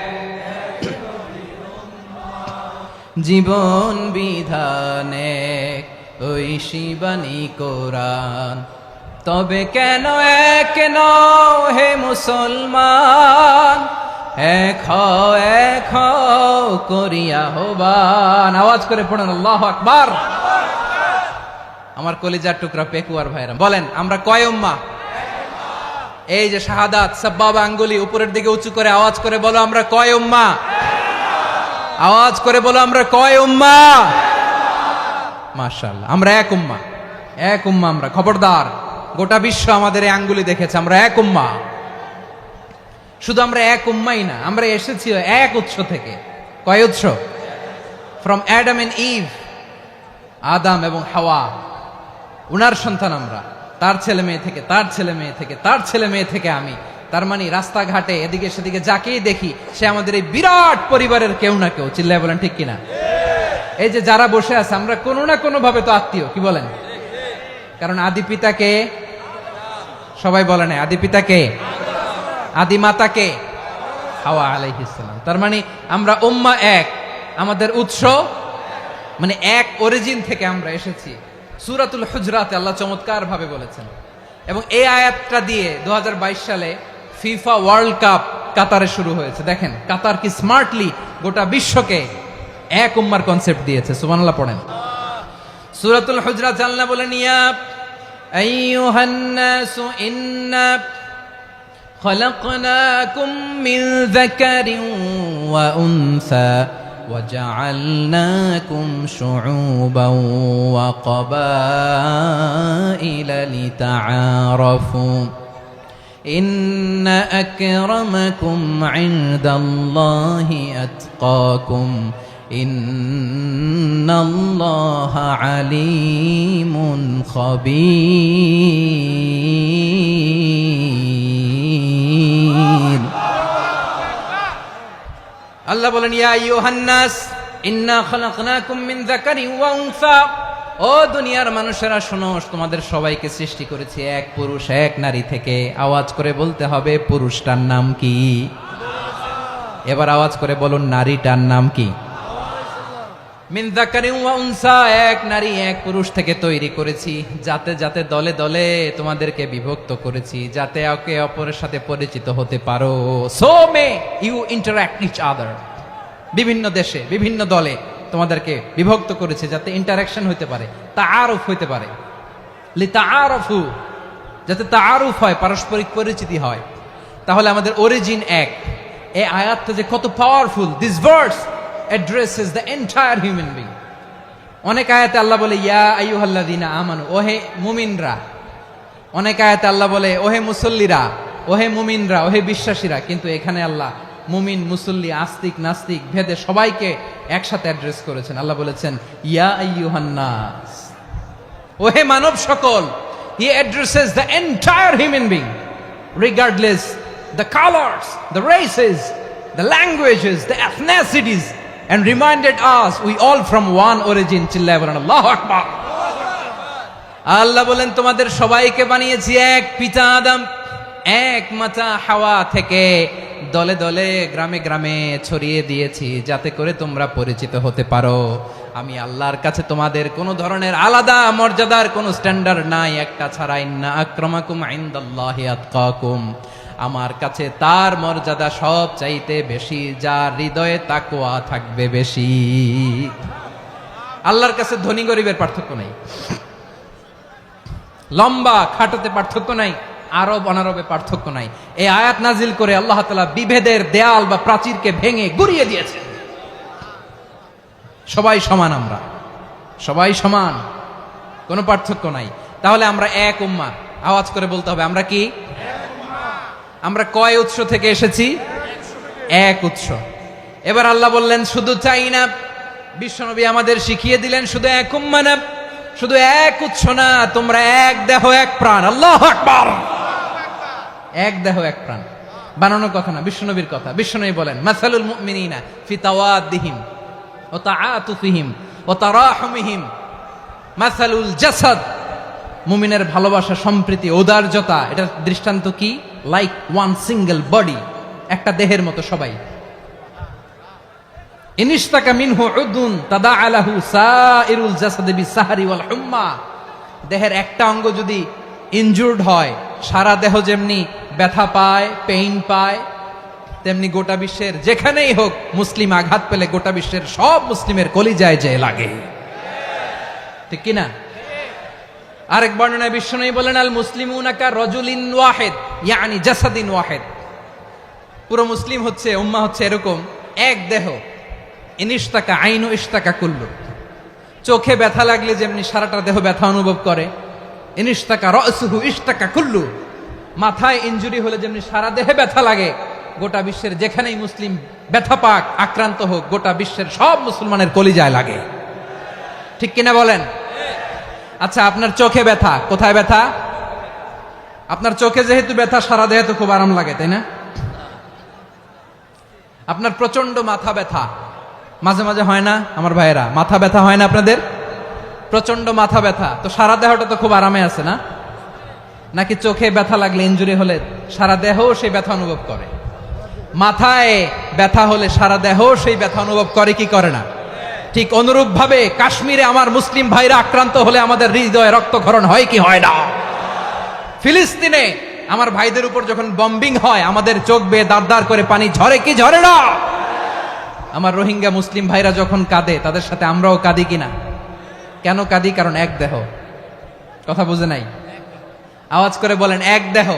জীবন বিধানে ঐশী বাণী কোরআন। তবে কেন এক নও হে মুসলমান, এক হও করিয়া আহ্বান। আওয়াজ করে পড়েন আল্লাহু আকবার। আমার কলিজার টুকরা পেকুয়ার ভাইরা বলেন, আমরা কয় উম্মা? এই যে শাহাদাত সাব্বাবা আঙ্গুলি উপরের দিকে উঁচু করে আওয়াজ করে বলো, আমরা কয় উম্মা? আওয়াজ করে বলো, আমরা কয় উম্মা? মাশাআল্লাহ, আমরা এক উম্মা, এক উম্মা। আমরা খবরদার, গোটা বিশ্ব আমাদের এই আঙ্গুলি দেখেছে, আমরা এক উম্মা। শুধু আমরা এক উম্মাই না, আমরা এসেছি এক উৎস থেকে। কয় উৎস? ফ্রম অ্যাডাম এন্ড ইভ, আদম এবং হাওয়া, উনার সন্তান আমরা। তার ছেলে মেয়ে থেকে, তার ছেলে মেয়ে থেকে, তার ছেলে মেয়ে থেকে আমি। তার মানে রাস্তাঘাটে এদিকে সেদিকে যাকেই দেখি সে আমাদের এই বিরাট পরিবারের কেউ না কেউ। চিল্লায় বলেন ঠিক কিনা? এই যে যারা বসে আছে, আমরা কোনো না কোনো ভাবে তো আত্মীয়, কি বলেন? কারণ আদি পিতাকে সবাই বলে না, আদি পিতাকে, আদি মাতাকে হাওয়া আলাইহিস সালাম। তার মানে আমরা উম্মা এক, আমাদের উৎস মানে এক অরিজিন থেকে আমরা এসেছি। সূরাতুল হুজরাতে আল্লাহ চমৎকার ভাবে বলেছেন, এবং এই আয়াতটা দিয়ে 2022 সালে ফিফা ওয়ার্ল্ড কাপ কাতারে শুরু হয়েছে। দেখেন কাতার কি স্মার্টলি গোটা বিশ্বকে এক উম্মার কনসেপ্ট দিয়েছে। সুবহানাল্লাহ পড়েন। সূরাতুল হুজরাত আল্লাহ বলেন, ইয়া আইয়ুহান নাসু ইন্না খলাকনাকুম মিন যাকারিন ওয়া উনসা وجعلناكم شعوبا وقبائل لتعارفوا إن أكرمكم عند الله أتقاكم إن الله عليم خبير। আল্লাহ বলেন, ইয়া আইয়ুহান নাস ইন্না খলাকনাকুম মিন যাকারিন ওয়া উনসা। ও দুনিয়ার মানুষেরা শোনো, তোমাদের সবাইকে সৃষ্টি করেছি এক পুরুষ এক নারী থেকে। আওয়াজ করে বলতে হবে, পুরুষটার নাম কি? এবার আওয়াজ করে বলুন, নারীটার নাম কি? মিন যাকারিন ওয়া উনসা, এক নারী এক পুরুষ থেকে তৈরি করেছি। যাতে যাতে দলে দলে তোমাদেরকে বিভক্ত করেছি, যাতে একে অপরের সাথে পরিচিত হতে পারো। So may you interact each other. বিভিন্ন দেশে বিভিন্ন দলে তোমাদেরকে বিভক্ত করেছে যাতে ইন্টারাকশন হতে পারে, তাআরুফ হতে পারে। লিতাআরফু, যাতে তাআরুফ হয়, পারস্পরিক পরিচিতি হয়। তাহলে আমাদের অরিজিন এক। এই আয়াতটা যে কত powerful! This verse addresses the entire human being. অনেক আয়াতে আল্লাহ বলে, ইয়া আইয়ুহাল্লাযীনা আমানু, ওহে মুমিনরা। অনেক আয়াতে আল্লাহ বলে, ওহে মুসল্লিরা, ওহে মুমিনরা, ওহে বিশ্বাসীরা। কিন্তু এখানে আল্লাহ মুমিন মুসল্লি আস্তিক নাস্তিক ভেদে সবাইকে একসাথে অ্যাড্রেস করেছেন। আল্লাহ বলেছেন, ইয়া আইয়ুহান নাস, ওহে মানব সকল। He addresses the entire human being regardless the colors, the races, the languages, the ethnicities, and reminded us we all from one origin. চিল্লায় বলেন আল্লাহু আকবার। আল্লাহ বলেন, তোমাদের সবাইকে বানিয়েছি এক পিতা আদম, এক মাতা হাওয়া থেকে। দলে দলে গ্রামে গ্রামে ছড়িয়ে দিয়েছি যাতে করে তোমরা পরিচিত হতে পারো। আমি আল্লাহর কাছে তোমাদের কোনো ধরনের আলাদা মর্যাদার কোনো স্ট্যান্ডার্ড নাই, একটা ছাড়া। ইন্না আক্রামাকুম ইনদাল্লাহি আতকাকুম, আমার কাছে তার মর্যাদা সব চাইতে বেশি, যার হৃদয়ে তাকওয়া থাকবে বেশি। আল্লাহর কাছে ধনী গরিবের পার্থক্য নাই, লম্বা খাটোতে পার্থক্য নাই, আরব অনারবে পার্থক্য নাই। এই আয়াত নাজিল করে আল্লাহ তাআলা বিভেদের দেয়াল বা প্রাচীরকে ভেঙে গুড়িয়ে দিয়েছেন। সবাই সমান, আমরা সবাই সমান, কোনো পার্থক্য নাই। তাহলে আমরা এক উম্মাহ। আওয়াজ করে বলতে হবে, আমরা কি? আমরা কয় উৎস থেকে এসেছি? এক উৎস। এবার আল্লাহ বললেন, শুধু চাই না, বিশ্বনবী আমাদের শিখিয়ে দিলেন, শুধু এক উম্মাহ না, শুধু এক উৎস না, তোমরা এক দেহ এক প্রাণ। আল্লাহু আকবার। এক দেহ এক প্রাণ বানানোর কথা না, বিশ্বনবীর কথা। বিশ্বনবী বলেন, মাসালুল মুমিনিনা ফি তাওয়াদ্দিহিম ওয়া তাআতুফিহিম ওয়া তারাহুমিহিম মাসালুল জাসাদ, মুমিনের ভালোবাসা, সম্প্রীতি, ঔদার্যতা, এটার দৃষ্টান্ত কি? লাইক ওয়ান সিঙ্গেল বডি, একটা দেহের মতো সবাই। ইনিশতাকা মিনহু উদুন তাদাআ লাহু সাইরুল জাসাদি বিসাহরি ওয়াল হুম্মা। দেহের একটা অঙ্গ যদি ইনজুর্ড হয়, সারা দেহ যেমনি ব্যথা পায়, পেইন পায়, তেমনি গোটা বিশ্বের যেখানেই হোক মুসলিম আঘাত পেলে গোটা বিশ্বের সব মুসলিমের কলিজায় যে লাগে, ঠিক কিনা? আরেক বর্ণনায় বিশ্বনবী বলেন, আল মুসলিমুনা কা রাজুলিন ওয়াহিদ ইয়ানি জাসাদিন ওয়াহিদ। পুরো মুসলিম হচ্ছে, উম্মাহ হচ্ছে এরকম এক দেহ। ইনিশতাকা আইনু ইশতাকা কুল্লু। চোখে ব্যথা লাগলে যেমনি সারাটা দেহ ব্যথা অনুভব করে, ইনিশতাকা রাসুহু ইশতাকা কুল্লু। মাথায় ইনজুরি হলে যেমনি সারা দেহে ব্যথা লাগে, গোটা বিশ্বের যেখানেই মুসলিম ব্যথা পাক, আক্রান্ত হোক, গোটা বিশ্বের সব মুসলমানের কলিজায় লাগে, ঠিক কিনা বলেন? আচ্ছা, আপনার চোখে ব্যথা, কোথায় ব্যথা? আপনার চোখে যেহেতু ব্যথা, সারা দেহে তো খুব আরাম লাগে, তাই না? আপনার প্রচন্ড মাথা ব্যথা মাঝে মাঝে হয় না আমার ভাইয়েরা? মাথা ব্যথা হয় না আপনাদের? প্রচন্ড মাথা ব্যথা, তো সারা দেহটা তো খুব আরামে আছে না? নাকি চোখে ব্যথা লাগলে, ইনজুরি হলে সারা দেহ সেই ব্যথা অনুভব করে? মাথায় ব্যথা হলে সারা দেহ সেই ব্যথা অনুভব করে কি করে না? ঠিক অনুরূপ ভাবে কাশ্মীরে আমার মুসলিম ভাইরা আক্রান্ত হলে আমাদের হৃদয়ে রক্তক্ষরণ হয় কি হয় না? ফিলিস্তিনে আমার ভাইদের উপর যখন বম্বিং হয়, আমাদের চোখ বেয়ে দাঁড় দাঁড় করে পানি ঝরে কি ঝরে না? আমার রোহিঙ্গা মুসলিম ভাইরা যখন কাঁদে, তাদের সাথে আমরাও কাঁদি কিনা? কেন কাঁদি? কারণ এক দেহ। কথা বুঝে নাই? আওয়াজ করে বলেন, এক দেহ।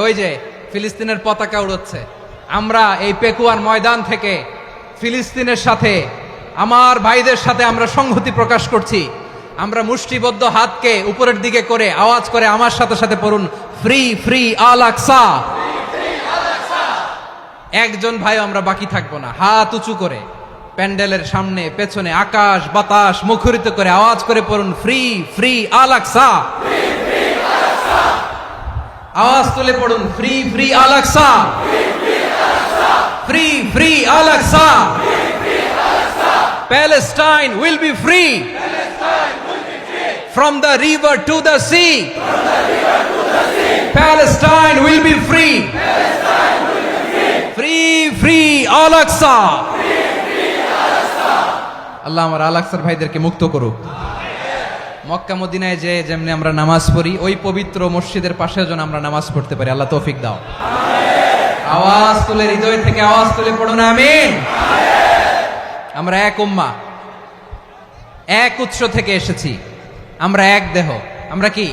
ওই যে ফিলিস্তিনের পতাকা উড়ছে, আমরা এই পেকুয়ার ময়দান থেকে ফিলিস্তিনের সাথে, আমার ভাইদের সাথে আমরা সংহতি প্রকাশ করছি। আমরা মুষ্টিবদ্ধ হাতকে উপরের দিকে করে আওয়াজ করে আমার সাথে সাথে পড়ুন, ফ্রি ফ্রি আল আকসা। একজন ভাই আমরা বাকি থাকবো না। হাত উঁচু করে প্যান্ডেলের সামনে, পেছনে, আকাশ বাতাস মুখরিত করে আওয়াজ করে পড়ুন, ফ্রি ফ্রি আল আকসা। আওয়াজ তুলে পড়ুন, free free Al Aqsa, free free Al Aqsa. Palestine will be free from the river to the sea. Palestine will be free. Free free Al-Aqsa. আল্লাহ আমার আল-আকসার ভাইদেরকে মুক্ত করুক। মক্কা মদিনায় যে যেমনি আমরা নামাজ পড়ি, ওই পবিত্র মসজিদের পাশে যেন আমরা নামাজ পড়তে পারি, আল্লাহ তৌফিক দাও। আওয়াজ তুলে, হৃদয় থেকে আওয়াজ তুলে পড়ুন আমিন। আমরা এক উম্মাহ, এক উৎস থেকে এসেছি, আমরা এক দেহ। আমরা কি?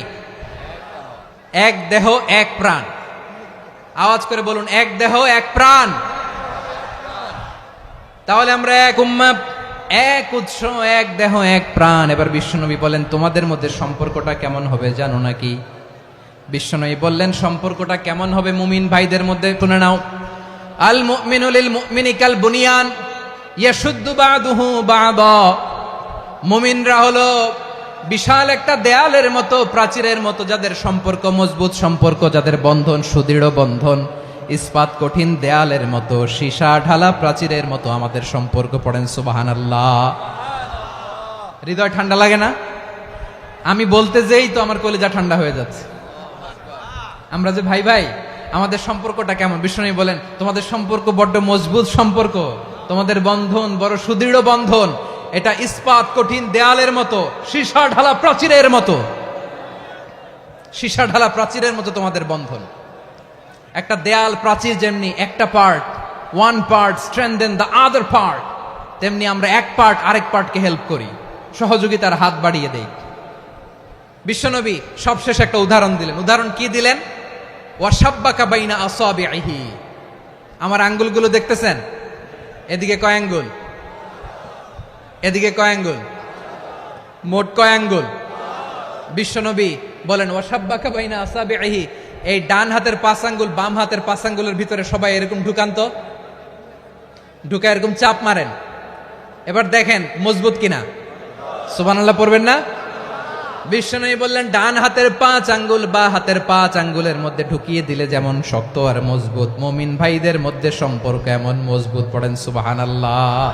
এক দেহ এক প্রাণ। আওয়াজ করে বলুন, এক দেহ এক প্রাণ। তাহলে আমরা এক উম্মাহ, এক উৎস, এক দেহ এক প্রাণ। এবার বিশ্বনবী বলেন, তোমাদের মধ্যে সম্পর্কটা কেমন হবে জানো নাকি? বিশ্বনবী বললেন, সম্পর্কটা কেমন হবে মুমিন ভাইদের মধ্যে? শুনে নাও, আল মুমিনু লিল মুমিনি কাল বুনিয়ান ইয়াশুদ্দু বা'দুহু বা'দা। মুমিনরা হলো বিশাল একটা দেয়ালের মতো, প্রাচীরের মতো, যাদের সম্পর্ক মজবুত সম্পর্ক, যাদের বন্ধন সুদৃঢ় বন্ধন, ইস্পাত কঠিন দেয়ালের মতো, সীসা ঢালা প্রাচীরের মতো আমাদের সম্পর্ক। পড়েন সুবহানাল্লাহ। হৃদয় ঠান্ডা লাগে না? আমি বলতে যেই তো আমার কলিজা ঠান্ডা হয়ে যাচ্ছে। আমরা যে ভাই ভাই, আমাদের সম্পর্কটা কেমন? বিষ্ণু বলেন, তোমাদের সম্পর্ক বড্ড মজবুত সম্পর্ক, তোমাদের বন্ধন বড় সুদৃঢ় বন্ধন, এটা ইস্পাত কঠিন দেয়ালের মতো, সীসা ঢালা প্রাচীরের মতো। সীসা ঢালা প্রাচীরের মতো তোমাদের বন্ধন। একটা দেয়াল প্রাচীর যেমনি একটা part, one part strengthen the other part, তেমনি আমরা এক পার্ট আরেক পার্টকে হেল্প করি, সহযোগিতার হাত বাড়িয়ে দেই। বিশ্বনবী সবশেষ একটা উদাহরণ দিলেন। উদাহরণ কি দিলেন? ওয়াসাব্বাকা বাইনা আসাবিহি। আমার আঙ্গুলগুলো দেখতেছেন? এদিকে কয় আঙ্গুল? এদিকে কয় আঙ্গুল? মোট কয় আঙ্গুল? বিশ্বনবী বলেন, ওয়াসাব্বাকা বাইনা আসাবিহি। এই ডান হাতের 5 আঙ্গুল বাম হাতের 5 আঙ্গুলের ভিতরে সবাই এরকম ঢুকান তো, ঢুকা এরকম চাপ মারেন। এবার দেখেন মজবুত কিনা। সুবহানাল্লাহ পড়বেন না? বিশ্বনবী বললেন, ডান হাতের 5 আঙ্গুল বা হাতের 5 আঙ্গুলের মধ্যে ঢুকিয়ে দিলে যেমন শক্ত আর মজবুত, মুমিন ভাইদের মধ্যে সম্পর্ক এমন মজবুত। পড়েন সুবহানাল্লাহ।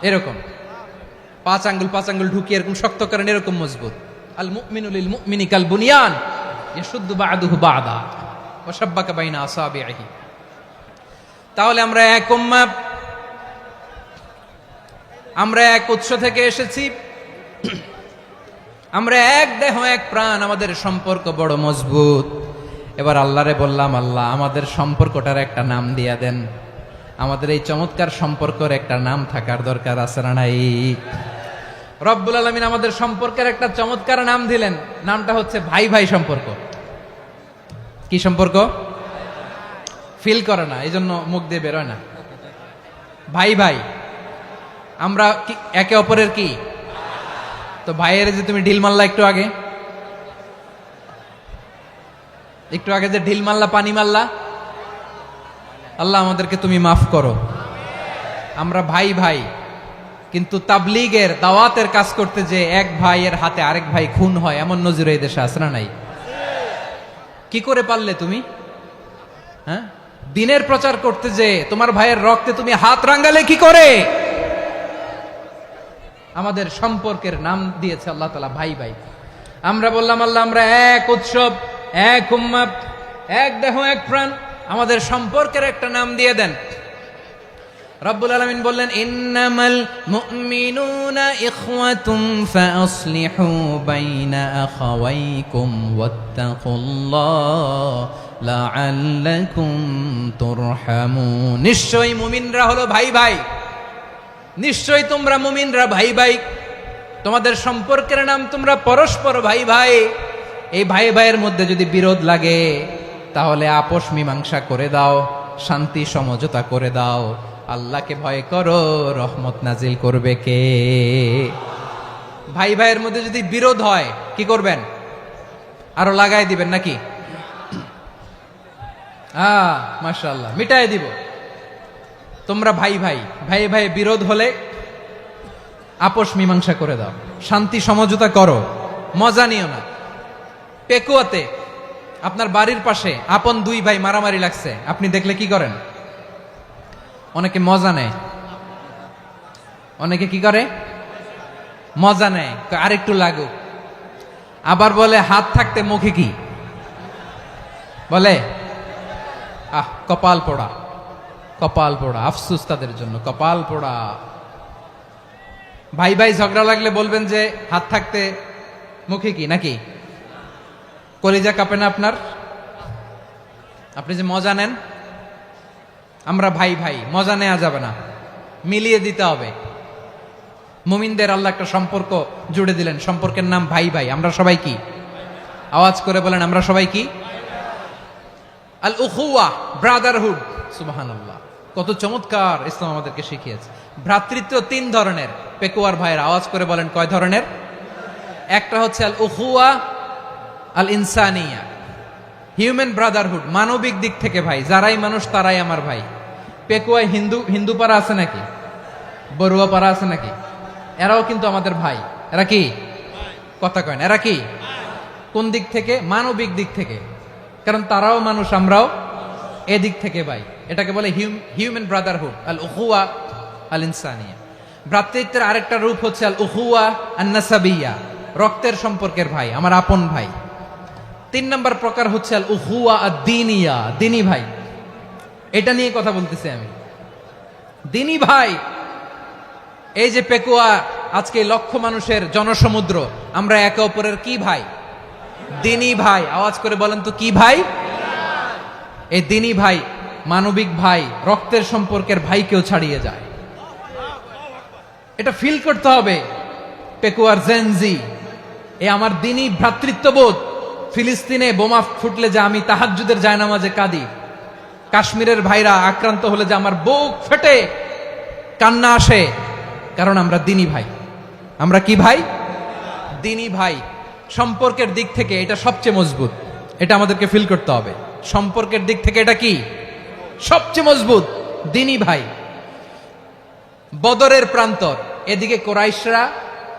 এরকম পাঁচ আঙ্গুল ঢুকিয়ে এরকম শক্ত করেন, এরকম মজবুত। আল মুমিনু লিল মুমিনি কাল বুনিয়ান ইয়াশুদ্দু বা'দুহু বা'দা ওয়া শাব্বাকা বাইনা আসাবিহি। তাহলে আমরা এক উম্মাহ, আমরা এক উৎস থেকে এসেছি, আমরা এক দেহ এক প্রাণ, আমাদের সম্পর্ক বড় মজবুত। এবার আল্লাহরে বললাম, আল্লাহ আমাদের সম্পর্কটার একটা নাম দিয়া দেন। আমাদের এই চমৎকার সম্পর্কের একটা নাম থাকার দরকার আছে না নাই? রব্বুল আলামিন আমাদের সম্পর্কের একটা চমৎকার নাম দিলেন, নামটা হচ্ছে ভাই ভাই সম্পর্ক। কি সম্পর্ক? ফিল করে না, এই জন্য মুখ দিয়ে বেরোয় না। ভাই ভাই, আমরা একে অপরের কি? তো ভাইয়ের যে তুমি ঢিল মারলা একটু আগে যে ঢিল মারলা, পানি মারলা, আল্লাহ আমাদেরকে তুমি মাফ করো। আমরা ভাই ভাই, কিন্তু তাবলীগের দাওয়াতের কাজ করতে যে এক ভাইয়ের হাতে আরেক ভাই খুন হয়, এমন নজির এই দেশে আছে না নাই? কি করে পারলে তুমি? হ্যাঁ, দিনের প্রচার করতে যে তোমার ভাইয়ের রক্তে তুমি হাত রাঙ্গালে কি করে? আমাদের সম্পর্কের নাম দিয়েছে আল্লাহ তাআলা ভাই ভাই। আমরা বললাম, আল্লাহ আমরা এক উৎসব, এক উম্মাহ, এক দেহ এক প্রাণ, আমাদের সম্পর্কের একটা নাম দিয়ে দেন। রব্বুল আলামিন বললেন, ইন্নামাল মুমিনুনা ইখওয়াতুন ফাআসলিহু বাইনা আখাওয়াইকুম ওয়াত্তাকুল্লাহ লাআল্লাকুম তুরহামুন। নিশ্চয়ই মুমিনরা হলো ভাই ভাই, নিশ্চয়ই তোমরা মুমিনরা ভাই ভাই, তোমাদের সম্পর্কের নাম তোমরা পরস্পর ভাই ভাই। এই ভাই ভাইয়ের মধ্যে যদি বিরোধ লাগে তাহলে আপোষ মীমাংসা করে দাও, শান্তি সমঝোতা করে দাও। আল্লাহকে ভয় করো, রহমত নাজিল করবে কে? ভাই ভাইয়ের মধ্যে যদি বিরোধ হয় কি করবেন? আরো লাগাই দিবেন নাকি? মাশাআল্লাহ, মিটাই দিব। তোমরা ভাই ভাই, ভাই ভাই বিরোধ হলে আপোষ মীমাংসা করে দাও, শান্তি সমঝোতা করো, মজা নিও না। পেকুয়াতে আপনার বাড়ির পাশে আপন দুই ভাই মারামারি লাগছে, আপনি দেখলে কি করেন? অনেকে মজা নেয়, অনেকে কি করে? মজা নেয়, আরেকটু লাগুক। আবার বলে হাত থাকতে মুখে কি বলে? কপাল পোড়া, কপাল পোড়া। আফসোস তাদের জন্য, কপাল পোড়া। ভাই ভাই ঝগড়া লাগলে বলবেন যে হাত থাকতে মুখে কি, নাকি? কলিজা কাঁপে না আপনার? আপনি যে মজা নেন। আমরা ভাই ভাই, মজা নেওয়া যাবে না, মিলিয়ে দিতে হবে। মুমিনদের আল্লাহ একটা সম্পর্ক জুড়ে দিলেন, সম্পর্কের নাম ভাই ভাই। আমরা সবাই কি? আওয়াজ করে বলেন, আমরা সবাই কি? আল উখুয়া, ব্রাদারহুড। সুবহানাল্লাহ, কত চমৎকার ইসলাম আমাদেরকে শিখিয়েছে। ভ্রাতৃত্ব তিন ধরনের। পেকুয়ার ভাইয়ের আওয়াজ করে বলেন, কয় ধরনের? একটা হচ্ছে আল উখুয়া আল ইনসানিয়া, হিউম্যান ব্রাদারহুড, মানবিক দিক থেকে ভাই, যারাই মানুষ তারাই আমার ভাই। পেকুয়ায় হিন্দু পাড়া আছে নাকি? বড়ুয়া পাড়া আছে নাকি? এরাও কিন্তু আমাদের ভাই। এরা কি? কথা কয় না, এরা কি? কোন দিক থেকে? মানবিক দিক থেকে, কারণ তারাও মানুষ, আমরাও এদিক থেকে ভাই। এটাকে বলে হিউম্যান ব্রাদারহুড, আল উখুয়া আল ইনসানিয়া। ভ্রাতৃত্বের আরেকটা রূপ হচ্ছে আল উখুয়া আন নাসাবিয়া, রক্তের সম্পর্কের ভাই, আমার আপন ভাই। তিন নম্বর প্রকার হচ্ছে আল উখুয়া আদ-দীনিয়া, দিনী ভাই। এটা নিয়ে কথা বলতেছি আমি। দিনী ভাই, এই যে পেকুয়া, আজকে লক্ষ মানুষের জনসমুদ্র, আমরা একে অপরের কি ভাই? দিনী ভাই। আওয়াজ করে বলেন তো, কি ভাই? এই দিনী ভাই, মানবিক ভাই, রক্তের সম্পর্কের ভাইকেও ছাড়িয়ে যায়। এটা ফিল করতে হবে। পেকুয়ার জেনজি, এ আমার দিনী ভ্রাতৃত্ববোধ। ফিলিস্তিনে বোমা ফুটলে যে আমি তাহাজ্জুদের জায়নামাজে কাঁদি, কাশ্মীরের ভাইরা আক্রান্ত হলে যে আমার বুক ফেটে কান্না আসে, কারণ আমরা দিনী ভাই। আমরা কি ভাই? দিনী ভাই। সম্পর্কের দিক থেকে এটা সবচেয়ে মজবুত, এটা আমাদেরকে ফিল করতে হবে। সম্পর্কের দিক থেকে এটা কি? সবচেয়ে মজবুত, দিনী ভাই। বদরের প্রান্তর, এদিকে কোরাইশরা,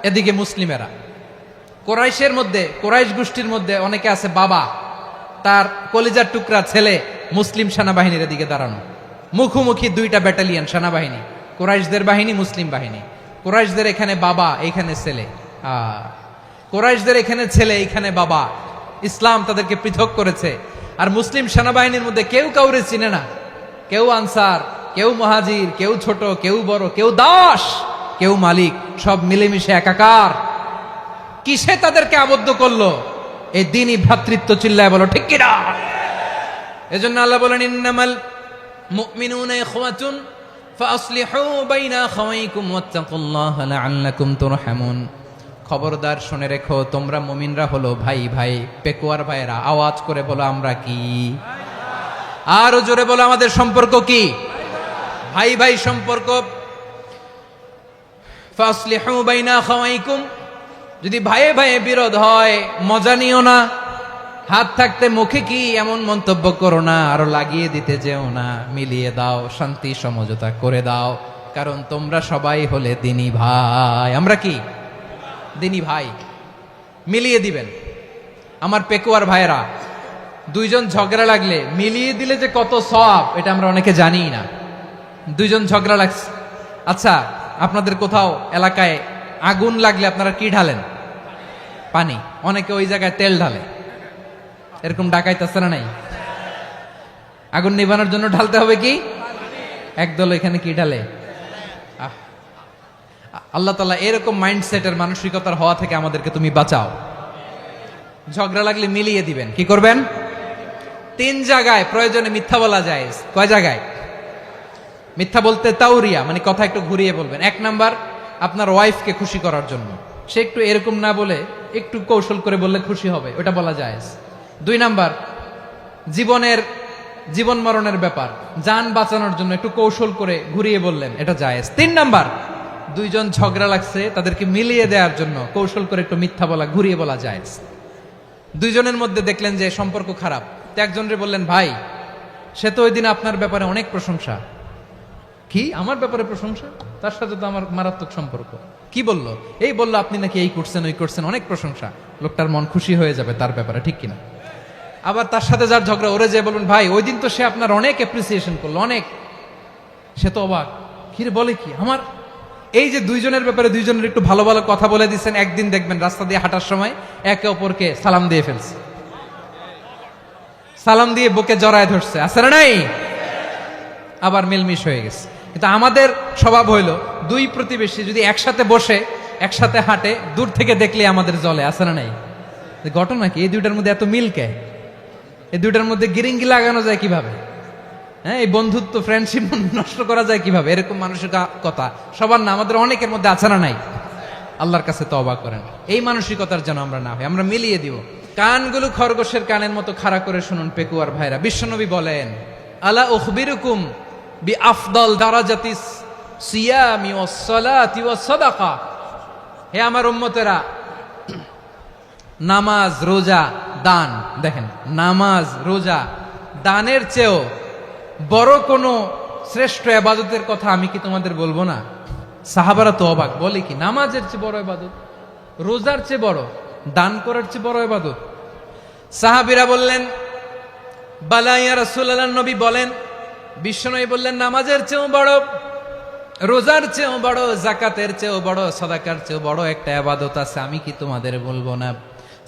এদিকে মুসলিমেরা। কোরাইশের মধ্যে, কোরাইশ গোষ্ঠীর মধ্যে অনেকে আছে বাবা, তার কলিজার টুকরা ছেলে মুসলিম সেনাবাহিনীর এদিকে দাঁড়ানো, মুখোমুখি দুইটা ব্যাটালিয়ন সেনাবাহিনী, কোরাইশদের বাহিনী, মুসলিম বাহিনী। কুরাইশদের এখানে বাবা, এখানে ছেলে। কুরাইশদের এখানে ছেলে, এখানে বাবা। ইসলাম তাদেরকে পৃথক করেছে। আর মুসলিম সেনাবাহিনীর মধ্যে কেউ কাউরে চিনে না। কেউ আনসার, কেউ মুহাজির, কেউ ছোট, কেউ বড়, কেউ দাস, কেউ মালিক, সব মিলেমিশে একাকার। কিসে তাদেরকে আবদ্ধ করলো? এই দ্বীনি ভ্রাতৃত্ব। চিল্লায় বলো ঠিক কিনা? এজন্য আল্লাহ বলেন, ইন্নামাল মুমিনুনা ইখওয়াতুন ফাসলিহু বাইনা আখাওয়াইকুম ওয়াত্তাকুল্লাহা লাআল্লাকুম তুরহামুন। খবরদার শুনে রেখো, তোমরা মুমিনরা হলো ভাই ভাই, পেকুয়ার ভাইরা। আওয়াজ করে বলো আমরা কি? আরো জোরে বলো আমাদের সম্পর্ক কি? ভাই ভাই সম্পর্ক। ফাসলিহু বাইনা আখাওয়াইকুম। যদি ভাইয়ে ভাইয়ে বিরোধ হয় মজা নিও না। হাত থাকতে মুখে কি এমন মন্তব্য করো না, আরো লাগিয়ে দিতে যেও না। মিলিয়ে দাও, শান্তি সমঝোতা করে দাও, কারণ তোমরা সবাই হলে দ্বীনি ভাই। আমরা কি? দ্বীনি ভাই। মিলিয়ে দিবেন। আমার পেকুয়ার ভাইরা, দুইজন ঝগড়া লাগলে মিলিয়ে দিলে যে কত সওয়াব, এটা আমরা অনেকে জানি না। দুইজন ঝগড়া লাগছে, আচ্ছা আপনাদের কোথাও এলাকায় আগুন লাগলে আপনারা কি ঢালেন? পানি। অনেকে ওই জায়গায় তেল ঢালে। এরকম ডাকাইতে আছে না নাই? আগুন নিভানোর জন্য ঢালতে হবে কি? একদল এখানে কি ঢালে? আল্লাহ তাআলা এরকম মাইন্ডসেটের মানসিকতার হওয়া থেকে আমাদেরকে তুমি বাঁচাও। ঝগড়া লাগলে মিলিয়ে দিবেন। কি করবেন? 3 জায়গায় প্রয়োজনে মিথ্যা বলা যায়। কয় জায়গায় মিথ্যা বলতে? তাওরিয়া, মানে কথা একটু ঘুরিয়ে বলবেন। 1 নাম্বার, আপনার ওয়াইফকে খুশি করার জন্য। সে একটু এরকম না বলে একটু কৌশল করে বললে খুশি হবে, ওটা বলা যায়। 2 নাম্বার, জীবন মরণের ব্যাপার, জান বাঁচানোর জন্য একটু কৌশল করে ঘুরিয়ে বললেন, এটা জায়েজ। 3 নাম্বার, দুইজন ঝগড়া লাগছে তাদেরকে মিলিয়ে দেওয়ার জন্য কৌশল করে একটু মিথ্যা বলা, ঘুরিয়ে বলা জায়েজ। দুইজনের মধ্যে দেখলেন যে সম্পর্ক খারাপ, তো একজনরে বললেন, ভাই সে তো ওই দিন আপনার ব্যাপারে অনেক প্রশংসা। কি? আমার ব্যাপারে প্রশংসা? তার সাথে তো আমার মারাত্মক সম্পর্ক। কি বললো? এই বললো আপনি নাকি এই করছেন ওই করছেন, অনেক প্রশংসা। লোকটার মন খুশি হয়ে যাবে তার ব্যাপারে, ঠিক কিনা? আবার তার সাথে যার ঝগড়া, ওরে যে বলুন, ভাই ওই দিন তো সে আপনার অনেক অ্যাপ্রিসিয়েশন করলো, অনেক। সে তো অবাক, কিরে বলে কি? আমার এই যে দুইজনের ব্যাপারে দুইজনের একটু ভালো ভালো কথা বলে দিচ্ছেন, একদিন দেখবেন রাস্তা দিয়ে হাঁটার সময় একে অপরকে সালাম দিয়ে ফেলছে, সালাম দিয়ে বুকে জড়ায় ধরছে, আছে না নাই? আবার মিলমিশ হয়ে গেছে। কিন্তু আমাদের স্বভাব হইল, দুই প্রতিবেশী যদি একসাথে বসে একসাথে হাঁটে, দূর থেকে দেখলে আমাদের জলে, আছে না নাই? ঘটনা কি? এই দুইটার মধ্যে এত মিল কে? এই দুইটার মধ্যে গিরিঙ্গি লাগানো যায় কিভাবে? হ্যাঁ, এই বন্ধুত্ব ফ্রেন্ডশিপ নষ্ট করা যায় কিভাবে? এরকম মানসিকতা সবার না, আমাদের অনেকের মধ্যে আছে না নাই? আল্লাহর কাছে তওবা করেন এই মানসিকতার যেন আমরা না হই, আমরা মিলিয়ে দিব। কানগুলো খরগোশের কানের মতো খাড়া করে শুনুন পেকুয়ার ভাইরা। বিশ্বনবী বলেন, আলা উখবিরুকুম বি আফদল দারাজাতিস সিয়ামি ওয়াস সালাতি ওয়াস সাদাকা। হে আমার উম্মতেরা, নামাজ, রোজা, দান, দেখেন নামাজ, রোজা, দানের চেয়েও বড় কোনো শ্রেষ্ঠ ইবাদতের কথা আমি কি তোমাদের বলবো না? সাহাবারা তো অবাক, বলে কি নামাজের চেয়ে বড় ইবাদত, রোজার চেয়ে বড়, দান করার চেয়ে বড় ইবাদত? সাহাবীরা বললেন, বালা ইয়া রাসূলুল্লাহ। নবী বলেন, বিশ্বনবী বললেন, নামাজের চেয়েও বড়, রোজার চেয়েও বড়, যাকাতের চেয়েও বড়, সাদাকার চেয়েও বড় একটা ইবাদত আছে, আমি কি তোমাদের বলবো না?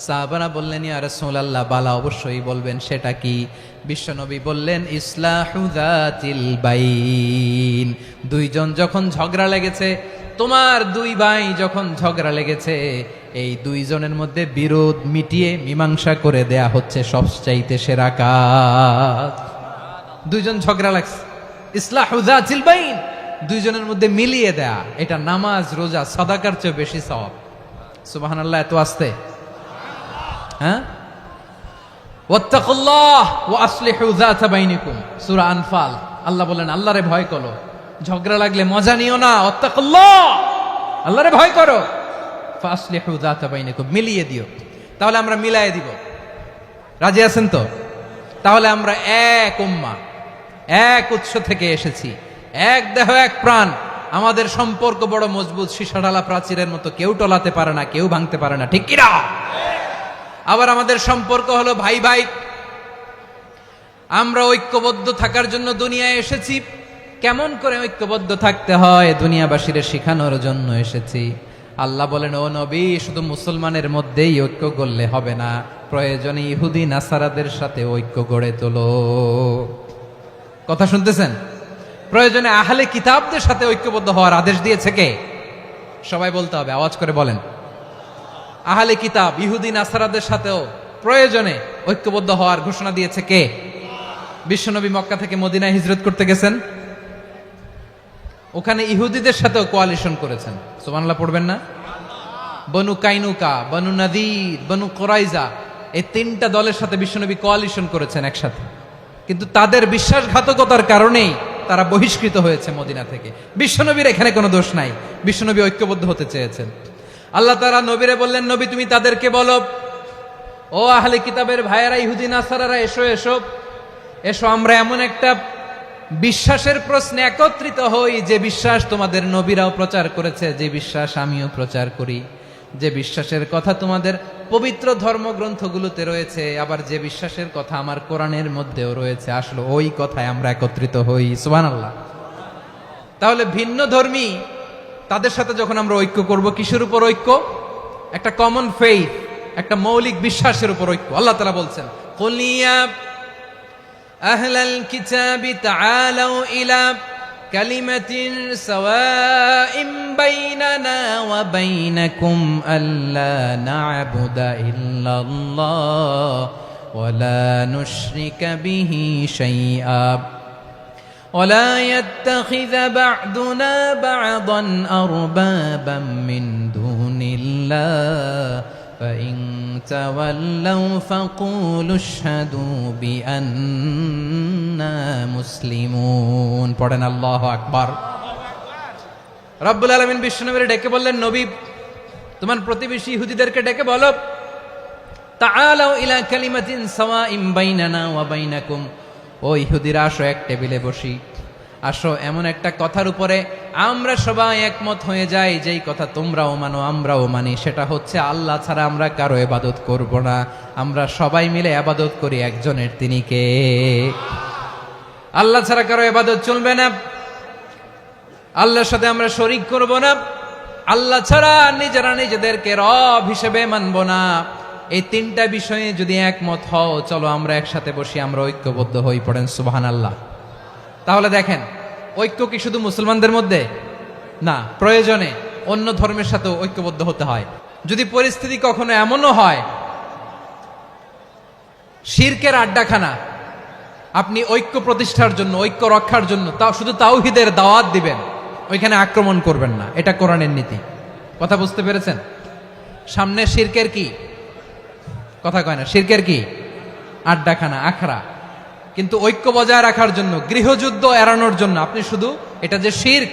সাহাবারা বললেন, ইয়া রাসূলুল্লাহ, বালা, অবশ্যই বলবেন, সেটা কি? বিশ্বনবী বললেন, ইসলাহু যাতিল বাইন। দুইজন যখন ঝগড়া লেগেছে, তোমার দুই ভাই যখন ঝগড়া লেগেছে, এই দুইজনের মধ্যে বিরোধ মিটিয়ে মীমাংসা করে দেয়া হচ্ছে সবচাইতে সেরা কাজ। দুইজন ঝগড়া লাগছে, ইসলাহু যাতিল বাইন, দুইজনের মধ্যে মিলিয়ে দেয়া, এটা নামাজ, রোজা, সাদাকার চেয়ে বেশি সওয়াব। সুবহানাল্লাহ, এত আস্তে? হ্যাঁ, ওয়াত্তাকুল্লাহ ওয়া আসলিহু যাতা বাইনিকুম, সূরা আনফাল। আল্লাহ বলেন, আল্লাহরে ভয় করো, ঝগড়া লাগলে মজা নিও না, ওয়াত্তাকুল্লাহ, আল্লাহরে ভয় করো, ফাসলিহু যাতা বাইনিকুম, মিলিয়ে দিও। তাহলে আমরা মিলায়ে দিব, রাজি আছেন তো? তাহলে আমরা এক উম্মাহ, এক উৎস থেকে এসেছি, এক দেহ এক প্রাণ, আমাদের সম্পর্ক বড় মজবুত, সীসাঢালা প্রাচীরের মতো, কেউ টলাতে পারে না, কেউ ভাঙতে পারে না, ঠিক কিনা? আবার আমাদের সম্পর্ক হলো ভাই ভাই, আমরা ঐক্যবদ্ধ থাকার জন্য দুনিয়ায় এসেছি। কেমন করে ঐক্যবদ্ধ থাকতে হয় দুনিয়াবাসীর শেখানোর জন্য এসেছি। আল্লাহ বলেন, ও নবী, শুধু মুসলমানের মধ্যেই ঐক্য গড়লে হবে না, প্রয়োজনে ইহুদি নাসারাদের সাথে ঐক্য গড়ে তোলো। কথা শুনতেছেন? প্রয়োজনে আহলে কিতাবদের সাথে ঐক্যবদ্ধ হওয়ার আদেশ দিয়েছে কে? সবাই বলতে হবে, আওয়াজ করে বলেন। আহলে কিতাব ইহুদি নাসারাদের সাথেও প্রয়োজনে ঐক্যবদ্ধ হওয়ার ঘোষণা দিয়েছে কে? বিশ্বনবী মক্কা থেকে মদিনায় হিজরত করতে গেছেন, ওখানে ইহুদিদের সাথেও কোয়ালিশন করেছেন। সুবহানাল্লাহ পড়বেন না? বনু কাইনুকা, বনু নাদির, বনু কোরাইজা, এই তিনটা দলের সাথে বিশ্বনবী কোয়ালিশন করেছেন একসাথে, কিন্তু তাদের বিশ্বাসঘাতকতার কারণেই তারা বহিষ্কৃত হয়েছে মদিনা থেকে। বিশ্বনবীর এখানে কোনো দোষ নাই, বিশ্বনবী ঐক্যবদ্ধ হতে চেয়েছেন। আল্লাহ তাআলা নবীরে বললেন, নবী তুমি তাদেরকে বলো, ও আহলে কিতাবের ভাইয়েরা, ইহুদি নাসারারা, এসো এসো এসো, আমরা এমন একটা বিশ্বাসের প্রশ্নে একত্রিত হই যে বিশ্বাস তোমাদের নবীরাও প্রচার করেছে, যে বিশ্বাস আমিও প্রচার করি, যে বিশ্বাসের কথা তোমাদের পবিত্র ধর্মগ্রন্থগুলোতে রয়েছে, আবার যে বিশ্বাসের কথা আমার কোরআনের মধ্যেও রয়েছে, আসলে ওই কথায় আমরা একত্রিত হই। সুবহানাল্লাহ। তাহলে ভিন্ন ধর্মী তাদের সাথে যখন আমরা ঐক্য করব, কিসের উপর ঐক্য? একটা কমন ফেইথ, একটা মৌলিক বিশ্বাসের উপর ঐক্য। আল্লাহ তাআলা বলছেন, কুল ইয়া আহলাল কিতাবি তাআলাউ ইলা কালিমাতিন সাওয়াইন বাইনানা ওয়া বাইনাকুম আল্লা না'বুদা ইল্লাল্লাহ ওয়া লা নুশরিকা বিহি শাইআ ولا يتخذ بعضنا بعضا أربابا من دون الله فإن تولوا فقولوا اشهدوا بأننا مسلمون পড়েন আল্লাহু আকবার। রব্বুল আলামিন বিশ্বনবীকে ডেকে বললেন, নবী তোমার প্রতিবেশী ইহুদিদেরকে ডেকে বলো, তাআলাউ ইলা কালিমাতিন সাওয়াইন বাইনানা ওয়া বাইনাকুম, ও ইহুদিরা আসো, এক টেবিলে বসি, আসো এমন একটা কথার উপরে আমরা সবাই একমত হয়ে যাই, যেই কথা তোমরাও মানো আমরাও মানি, সেটা হচ্ছে আল্লাহ ছাড়া আমরা কারো ইবাদত করব না, আমরা সবাই মিলে ইবাদত করি একজনের, তিনি কে? আল্লাহ ছাড়া কারো ইবাদত চলবে না, আল্লাহর সাথে আমরা শরীক করব না, আল্লাহ ছাড়া নিজেরা নিজেদেরকে রব হিসেবে মানব না। এই তিনটা বিষয়ে যদি একমত হও, চলো আমরা একসাথে বসি, আমরা ঐক্যবদ্ধ হই। পড়েন সুবহানাল্লাহ। তাহলে দেখেন, ঐক্য কি শুধু মুসলমানদের মধ্যে না, প্রয়োজনে অন্য ধর্মের সাথেও ঐক্যবদ্ধ হতে হয়। যদি পরিস্থিতি কখনো এমনও হয় শিরকের আড্ডাখানা, আপনি ঐক্য প্রতিষ্ঠার জন্য, ঐক্য রক্ষার জন্য শুধু তাওহীদের দাওয়াত দিবেন, ওইখানে আক্রমণ করবেন না, এটা কোরআনের নীতি। কথা বুঝতে পেরেছেন? সামনে শিরকের কি কথা কয় না, শিরকের কি আড্ডাখানা, আখড়া, কিন্তু ঐক্য বজায় রাখার জন্য, গৃহযুদ্ধ এড়ানোর জন্য আপনি শুধু এটা যে শিরক,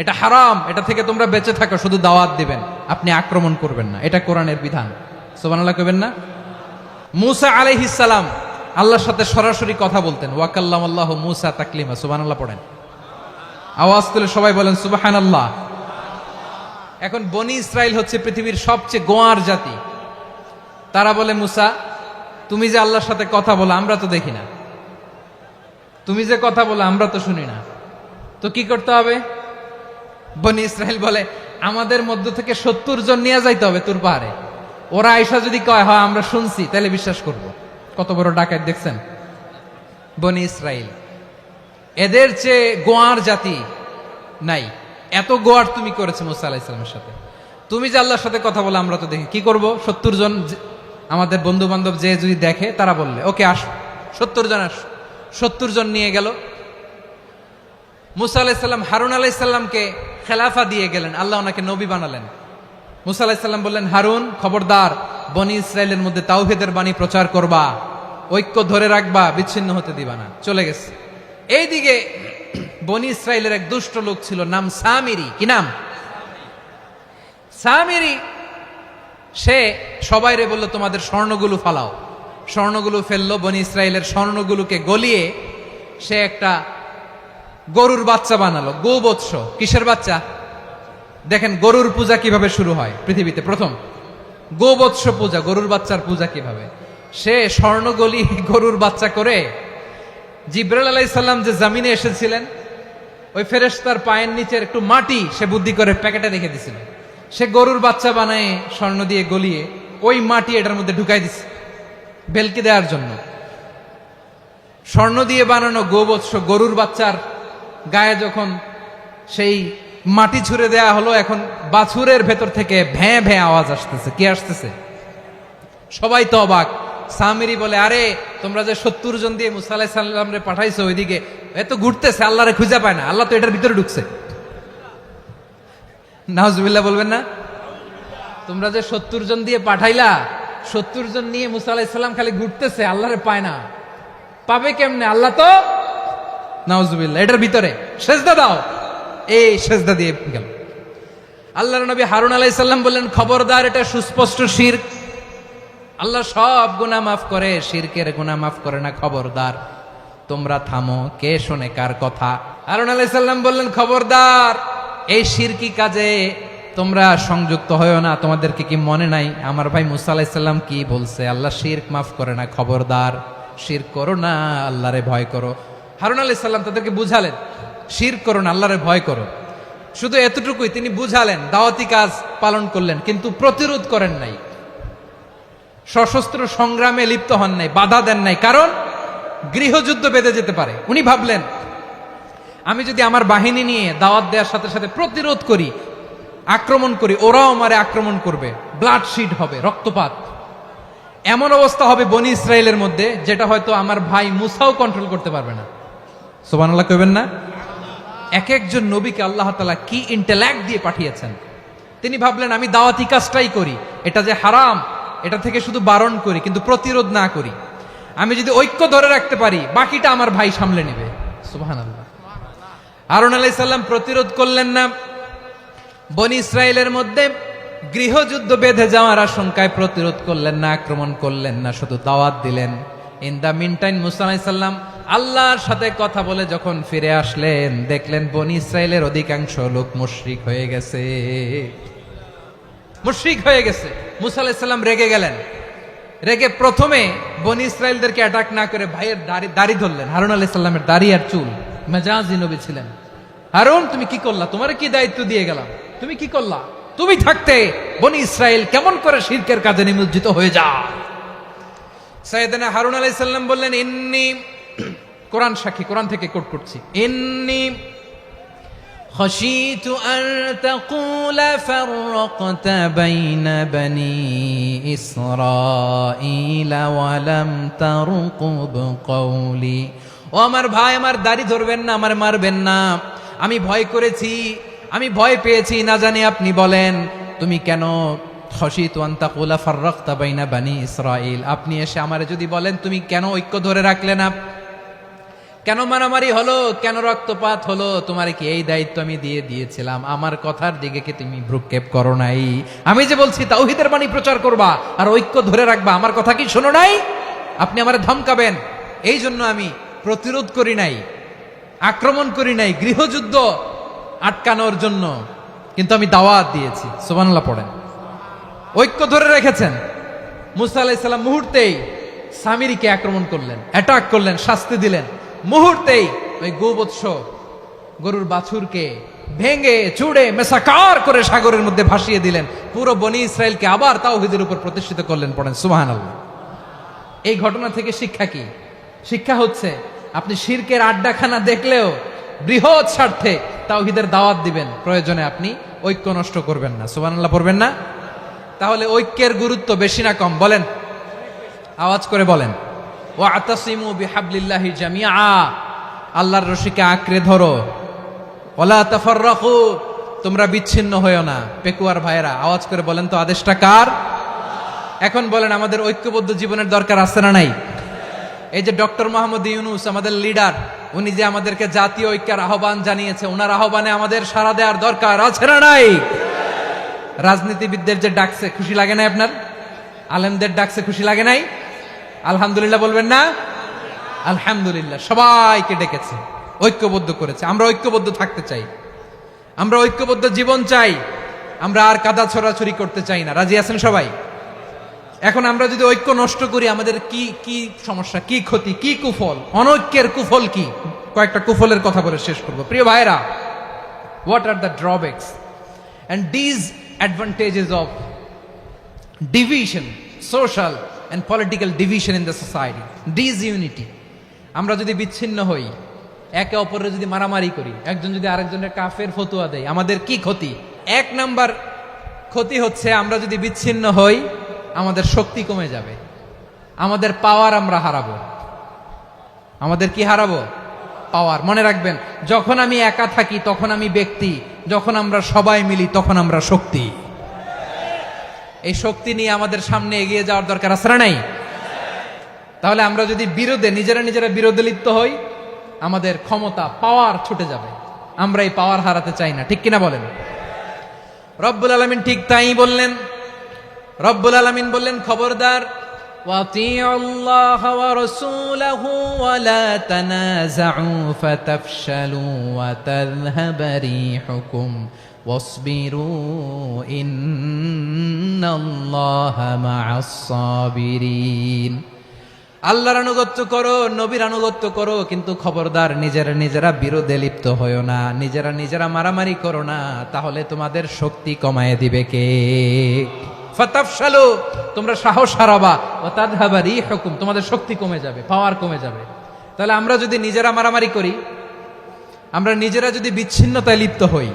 এটা হারাম, এটা থেকে তোমরা বেঁচে থাকো, শুধু দাওয়াত দিবেন, আপনি আক্রমণ করবেন না, এটা কোরআনের বিধান। সুবহানাল্লাহ কইবেন না? মূসা আলাইহিস সালাম আল্লাহর সাথে সরাসরি কথা বলতেন, ওয়া কাল্লামাল্লাহু মূসা তাকলিমা। সুবহানাল্লাহ পড়েন, আওয়াজ তুলে সবাই বলেন সুবহানাল্লাহ। এখন বনি ইসরাইল হচ্ছে পৃথিবীর সবচেয়ে গোয়ার জাতি। তারা বলে, মূসা তুমি যে আল্লাহর সাথে কথা বলো আমরা তো দেখি না, তুমি যে কথা বলো আমরা তো শুনি না, তো কি করতে হবে? বনি ইসরাইল বলে, আমাদের মধ্য থেকে 70 জন নিয়ে যাইতে হবে তুর পাহাড়ে, ওরা আয়েশা যদি কয় হয় আমরা শুনছি, তাহলে বিশ্বাস করব। কত বড় ডাকাত দেখছেন বনি ইসরাইল। এদের চেয়ে গোয়ার জাতি নাই, এত গোয়ার তুমি করেছে মূসা আলাইহিস সালামের সাথে। তুমি যে আল্লাহর সাথে কথা বলে আমরা তো দেখি, কি করব? 70 জন আমাদের বন্ধু বান্ধব যে যদি দেখে, তারা বললে ওকে আসো, 70 জন আসো। 70 জন নিয়ে গেল। মূসা আলাইহিস সালাম হারুন আলাইহিস সালামকে খেলাফা দিয়ে গেলেন, আল্লাহ ওনাকে নবী বানালেন। মূসা আলাইহিস সালাম বললেন, হারুন খবরদার, বনি ইসরাইলের মধ্যে তাওহীদের বাণী প্রচার করবা, ঐক্য ধরে রাখবা, বিচ্ছিন্ন হতে দিবা না। চলে গেছে। এইদিকে বনি ইসরাইলের এক দুষ্ট লোক ছিল, নাম সামিরি। কি নাম? সামিরি। সে সবাইরে বলল, তোমাদের স্বর্ণগুলো ফালাও। স্বর্ণগুলো ফেললো, বনি ইসরাইলের স্বর্ণগুলোকে গলিয়ে সে একটা গরুর বাচ্চা বানালো, গোবৎস। কিসের বাচ্চা? দেখেন গরুর পূজা কিভাবে শুরু হয় পৃথিবীতে, প্রথম গোবৎস পূজা, গরুর বাচ্চার পূজা কিভাবে। সে স্বর্ণ গলি গরুর বাচ্চা করে জিব্রাইল আলাইহিস সালাম যে জমিনে এসেছিলেন, ওই ফেরেশতার পায়ের নিচের একটু মাটি সে বুদ্ধি করে প্যাকেটে রেখে দিছিল। সে গরুর বাচ্চা বানায় স্বর্ণ দিয়ে গলিয়ে ওই মাটি এটার মধ্যে ঢুকাই দিছে ভেলকি দেওয়ার জন্য। স্বর্ণ দিয়ে বানানো গোবৎস গরুর বাচ্চার গায়ে যখন সেই মাটি ছুঁড়ে দেয়া হলো, এখন বাছুরের ভেতর থেকে ভ্যাঁ ভ্যাঁ আওয়াজ আসতেছে। কি আসতেছে? সবাই তো অবাক। সামিরি বলে, আরে তোমরা যে 70 জন দিয়ে মুসা আলাইহিস সালাম রে পাঠাইছো ওইদিকে, এত ঘুরতেছে, আল্লাহরে খুঁজে পায় না, আল্লাহ তো এটার ভিতরে ঢুকছে। নাউজুবিল্লাহ বলবেন না? তোমরা যে 70 জন দিয়ে পাঠাইলা, 70 জন নিয়ে মুসা আলাইহিস সালাম খালি ঘুরতেছে, আল্লাহরে পায় না। পাবে কেমনে? আল্লাহ তো, নাউজুবিল্লাহ, এটার ভিতরে সেজদা দাও। এই সেজদা দিয়ে গেল। আল্লাহর নবী হারুন আলাইহিস সালাম বললেন, খবরদার, এটা সুস্পষ্ট শিরক। আল্লাহ সব গুনাহ মাফ করে, শিরকের গুনাহ মাফ করে না, খবরদার তোমরা থামো। কে শোনে কার কথা? হারুন আলাইহিস সালাম বললেন, খবরদার, এই শিরকি কাজে তোমরা সংযুক্ত হয়ো না। তোমাদেরকে কি মনে নাই আমার ভাই মুসা আলাইহিস সালাম কি বলছে? আল্লাহ শিরক মাফ করে না, খবরদার শিরক করো না, আল্লাহরে ভয় করো। হারুন আলাইহিস সালাম তাদেরকে বুঝালেন, শিরক করো না, আল্লাহরে ভয় করো। শুধু এতটুকুই তিনি বুঝালেন, দাওয়াতি কাজ পালন করলেন, কিন্তু প্রতিরোধ করেন নাই, সশস্ত্র সংগ্রামে লিপ্ত হন নাই, বাধা দেন নাই, কারণ গৃহযুদ্ধ বেঁধে যেতে পারে। উনি ভাবলেন, আমি যদি আমার বাহিনী নিয়ে দাওয়াত দেওয়ার সাথে সাথে প্রতিরোধ করি, আক্রমণ করি, ওরাও আমারে আক্রমণ করবে, ব্লাডশিড হবে, রক্তপাত, এমন অবস্থা হবে বনি ইসরায়েলের মধ্যে যেটা হয়তো আমার ভাই মুসাও কন্ট্রোল করতে পারবে না। সুবহানাল্লাহ কইবেন না? এক একজন নবীকে আল্লাহ তাআলা কি ইন্টেলেক্ট দিয়ে পাঠিয়েছেন। তিনি ভাবলেন, আমি দাওয়াতি কাজটাই করি, এটা যে হারাম এটা থেকে শুধু বারণ করি, কিন্তু প্রতিরোধ না করি। আমি যদি ঐক্য ধরে রাখতে পারি, বাকিটা আমার ভাই সামলে নেবে। সুবহানাল্লাহ। হারুন আলাইহিস সালাম প্রতিরোধ করলেন না, বনি ইসরায়েলের মধ্যে গৃহযুদ্ধ বেঁধে যাওয়ার আশঙ্কায় প্রতিরোধ করলেন না, আক্রমণ করলেন না, শুধু দাওয়াত দিলেন। ইন দা মিন টাইম মুসা আলাইহিস সালাম আল্লাহর সাথে কথা বলে যখন ফিরে আসলেন, দেখলেন বনি ইসরায়েলের অধিকাংশ লোক মুশরিক হয়ে গেছে, মুশরিক হয়ে গেছে। মুসা আলাইহিস সালাম রেগে গেলেন। রেগে প্রথমে বনি ইসরায়েলদেরকে অ্যাটাক না করে ভাইয়ের দাড়ি ধরলেন। হারুন আলাইহিস সালামের দাড়ি আর চুল, মেজাজি নবী ছিলেন। হারুন, তুমি কি করলা? তোমার কি দায়িত্ব দিয়ে গেলাম, তুমি কি করলা? তুমি থাকতে বনি ইসরায়েল কেমন করে শিরকের কাজে নিমজ্জিত হয়ে যায়? সাইয়েদনা হারুন আলাইহিস সালাম বললেন, ইন্নী, কোরআন সাক্ষী, কোরআন থেকে কোট করছি, ইন্নী خشيت أن تقول فرقت بين بني إسرائيل ولم ترقب قولي। ও আমার ভাই, আমার দাড়ি ধরবেন না, আমার মারবেন না। আমি ভয় করেছি, আমি ভয় পেয়েছি, না জানি আপনি বলেন তুমি কেন খশিতু আন তাকুলা ফাররাকতা বাইনা বানি ইসরাইল, আপনি এসে আমারে যদি বলেন তুমি কেন ঐক্য ধরে রাখলে না, কেন মারামারি হলো, কেন রক্তপাত হলো, তোমার কি এই দায়িত্ব আমি দিয়ে দিয়েছিলাম? আমার কথার দিকে কি তুমি ভ্রুক্ষেপ করো নাই? আমি যে বলছি তাওহীদের বাণী প্রচার করবা আর ঐক্য ধরে রাখবা, আমার কথা কি শোনো নাই? আপনি আমারে ধমকাবেন, এই জন্য আমি প্রতিরোধ করি নাই, আক্রমণ করি নাই, গৃহযুদ্ধ আটকানোর জন্য, কিন্তু আমি দাওয়াত দিয়েছি। সুবহানাল্লাহ পড়েন। ঐক্য ধরে রেখেছেন। মুসা আলাইহিস সালাম মুহূর্তেই সামিরিকে আক্রমণ করলেন, অ্যাটাক করলেন, শাস্তি দিলেন। মুহূর্তেই ওই গোবৎস গরুর বাছুরকে ভেঙে চুড়ে মেসাকার করে সাগরের মধ্যে ভাসিয়ে দিলেন। পুরো বনি ইসরায়েলকে আবার তাওহীদের উপর প্রতিষ্ঠিত করলেন। পড়েন সুবহানাল্লাহ। এই ঘটনা থেকে শিক্ষা কি? শিক্ষা হচ্ছে, আপনি শিরকের আড্ডাখানা দেখলেও বৃহৎ স্বার্থে তাওহীদের দাওয়াত দিবেন, প্রয়োজনে আপনি ঐক্য নষ্ট করবেন না। সুবহানাল্লাহ পড়বেন না? তাহলে ঐক্যের গুরুত্ব বেশি না কম? বলেন, আওয়াজ করে বলেন। ওয়াতাসিমু বিহাবলিল্লাহি জামিআ, আল্লাহর রশিকে আঁকড়ে ধরো। ওয়ালা তাফাররাকু, তোমরা বিচ্ছিন্ন হয়ো না। পেকুয়ার ভাইয়েরা আওয়াজ করে বলেন তো, আদেশটা কার? এখন বলেন, আমাদের ঐক্যবদ্ধ জীবনের দরকার আছে না নাই? এই যে ডক্টর মোহাম্মদ ইউনূস আমাদের লিডার, উনি যে আমাদেরকে জাতীয় ঐক্যের আহ্বান জানিয়েছে, ওনার আহ্বানে আমাদের সাড়া দেওয়ার দরকার আছে না নাই? রাজনীতিবিদদের যে ডাকছে, খুশি লাগে নাই আপনার? আলেমদের ডাকছে, খুশি লাগে নাই? আলহামদুলিল্লাহ বলবেন না? আলহামদুলিল্লাহ। সবাইকে ডেকেছে, ঐক্যবদ্ধ করেছে। আমরা ঐক্যবদ্ধ থাকতে চাই, আমরা ঐক্যবদ্ধ জীবন চাই, আমরা আর কাদা ছড়াছড়ি করতে চাই না। রাজি আছেন সবাই? এখন আমরা যদি ঐক্য নষ্ট করি, আমাদের কি কি সমস্যা, কি ক্ষতি, কি কুফল? অনৈক্যের কুফল কি? কয়েকটা কুফলের কথা বলে শেষ করব। প্রিয় ভাইরা, what are the drawbacks and disadvantages of division, social and political division in the society? Disunity. আমরা যদি বিচ্ছিন্ন হই, একে অপরের যদি মারামারি করি, একজন যদি আরেকজনের কাফের ফতোয়া দেয়, আমাদের কি ক্ষতি? এক নাম্বার ক্ষতি হচ্ছে আমরা যদি বিচ্ছিন্ন হই, আমাদের শক্তি কমে যাবে, আমাদের পাওয়ার আমরা হারাবো। আমাদের কি হারাবো? পাওয়ার। মনে রাখবেন, যখন আমি একা থাকি তখন আমি ব্যক্তি, যখন আমরা সবাই মিলি তখন আমরা শক্তি। এই শক্তি নিয়ে আমাদের সামনে এগিয়ে যাওয়ার দরকার আছে না নাই? তাহলে আমরা যদি নিজেরা বিরোধে লিপ্ত হই, আমাদের ক্ষমতা, পাওয়ার ছুটে যাবে। আমরা এই পাওয়ার হারাতে চাই না, ঠিক কিনা বলেন? রব্বুল আলামিন ঠিক তাই বললেন। রব্বুল আলামিন বললেন, খবরদার, وَأَطِيعُوا اللَّهَ وَرَسُولَهُ وَلَا تَنَازَعُوا فَتَفْشَلُوا وَتَذْهَبَ رِيحُكُمْ وَاصْبِرُوا إِنَّ اللَّهَ مَعَ الصَّابِرِينَ। আল্লাহর আনুগত্য করো, নবীর আনুগত্য করো, কিন্তু খবরদার নিজেরা বিরোধে লিপ্ত হয়ো না, নিজেরা মারামারি করো না, তাহলে তোমাদের শক্তি কমায় দিবে কে? ফাতাফশালু, তোমরা সাহস হারাবা, ওয়া তাযহাবা রিহুকুম, তোমাদের শক্তি কমে যাবে, পাওয়ার কমে যাবে। তাহলে আমরা যদি নিজেরা মারামারি করি, আমরা নিজেরা যদি বিচ্ছিন্নতায় লিপ্ত হই,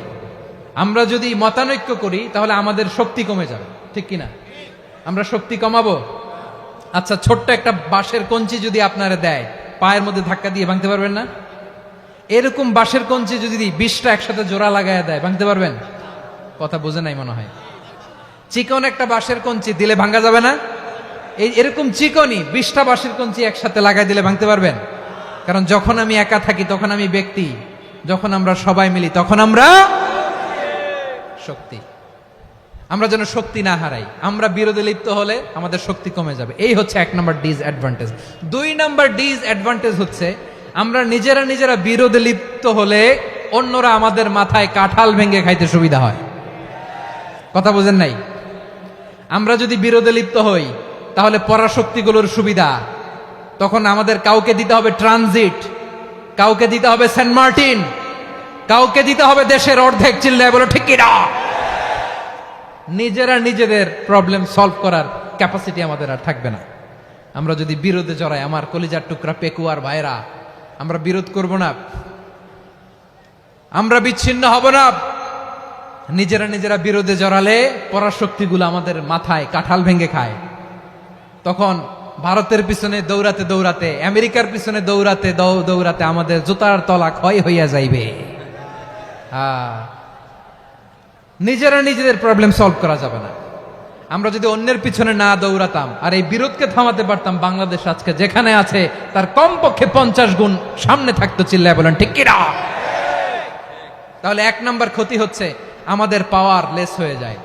আমরা যদি মতানৈক্য করি, তাহলে আমাদের শক্তি কমে যাবে, ঠিক কিনা? আমরা শক্তি কমাবো। আচ্ছা, ছোট্ট একটা বাঁশের কঞ্চি যদি আপনারা দেয়, পায়ের মধ্যে ধাক্কা দিয়ে ভাঙতে পারবেন না? এরকম বাঁশের কঞ্চি যদি 20টা একসাথে জোড়া লাগায় দেয়, ভাঙতে পারবেন? কথা বোঝে নাই মনে হয়। চিকন একটা বাঁশের কঞ্চি দিলে ভাঙা যাবে না? এরকম চিকনই 20টা বাঁশের কঞ্চি একসাথে লাগাই দিলে ভাঙতে পারবেন? কারণ যখন আমি একা থাকি তখন আমি ব্যক্তি, যখন আমরা সবাই মিলি তখন আমরা শক্তি। আমরা যেন শক্তি না হারাই। আমরা বিরোধে লিপ্ত হলে আমাদের শক্তি কমে যাবে। এই হচ্ছে 1 নম্বর ডিসঅ্যাডভান্টেজ। 2 নম্বর ডিসঅ্যাডভান্টেজ হচ্ছে আমরা নিজেরা বিরোধে লিপ্ত হলে অন্যরা আমাদের মাথায় কাঁঠাল ভেঙে খাইতে সুবিধা হয়। কথা বোঝেন নাই? আমরা যদি বিরোধে লিপ্ত হই, তাহলে পরাশক্তিগুলোর সুবিধা, তখন আমাদের কাউকে দিতে হবে ট্রানজিট, কাউকে দিতে হবে সেন্ট মার্টিন, কাউকে দিতে হবে দেশের অর্ধেক। চিল্লায় বলো ঠিক কিনা? নিজেদের প্রবলেম সলভ করার ক্যাপাসিটি আমাদের আর থাকবে না। আমরা যদি বিরোধে জড়াই, আমার কলিজার টুকরা পেকুয়ার ভাইরা, আমরা বিরোধ করব না, আমরা বিচ্ছিন্ন হব না। নিজেরা বিরোধে জড়ালে পরাশক্তিগুলো আমাদের মাথায় কাঁঠাল ভেঙে খায়। তখন ভারতের পিছনে দৌড়াতে, আমেরিকার পিছনে দৌড়াতে আমাদের জুতার তলা ক্ষয় হইয়া যাইবে। নিজেদের প্রবলেম সলভ করা যাবে না। আমরা যদি অন্যের পিছনে না দৌড়াতাম আর এই বিরোধকে থামাতে পারতাম, বাংলাদেশ আজকে যেখানে আছে তার কমপক্ষে 50 গুণ সামনে থাকতো। চিল্লায় বলেন ঠিক কিনা? তাহলে 1 নম্বর ক্ষতি হচ্ছে আমাদের পাওয়ার লেস হয়ে যায়,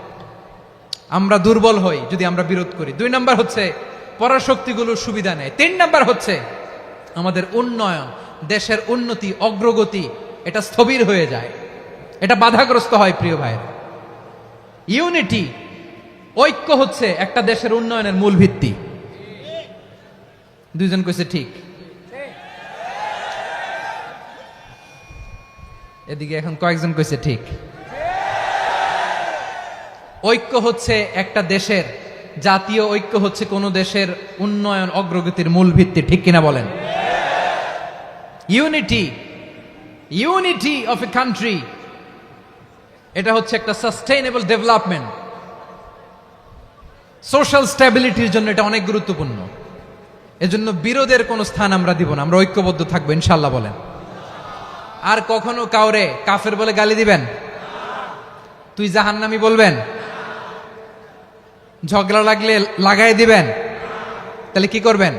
আমরা দুর্বল হই যদি আমরা বিরোধ করি। 2 নম্বর হচ্ছে পরাশক্তিগুলোর সুবিধা নেয়। 3 নম্বর হচ্ছে আমাদের উন্নয়ন, দেশের উন্নতি, অগ্রগতি, এটা স্থবির হয়ে যায়, এটা বাধাগ্রস্ত হয়। প্রিয় ভাই, ইউনিটি, ঐক্য হচ্ছে একটা দেশের উন্নয়নের মূল ভিত্তি। 2 জন কইছে ঠিক। এদিকে এখন কয়েকজন কইছে ঠিক। ঐক্য হচ্ছে একটা দেশের, জাতীয় ঐক্য হচ্ছে কোন দেশের উন্নয়ন, অগ্রগতির মূল ভিত্তি, ঠিক কিনা বলেন? ইউনিটি অফ এ কান্ট্রি, এটা হচ্ছে একটা সাস্টেইনেবল ডেভেলপমেন্ট, সোশ্যাল স্ট্যাবিলিটির জন্য এটা অনেক গুরুত্বপূর্ণ। এজন্য বিরোধের কোনো স্থান আমরা দিব না, আমরা ঐক্যবদ্ধ থাকবো ইনশাআল্লাহ বলেন। আর কখনো কাউরে কাফের বলে গালি দিবেন? তুই জাহান্নামী বলবেন? ঝগড়া লাগলে লাগাই দিবেন? তাহলে কি করবেন?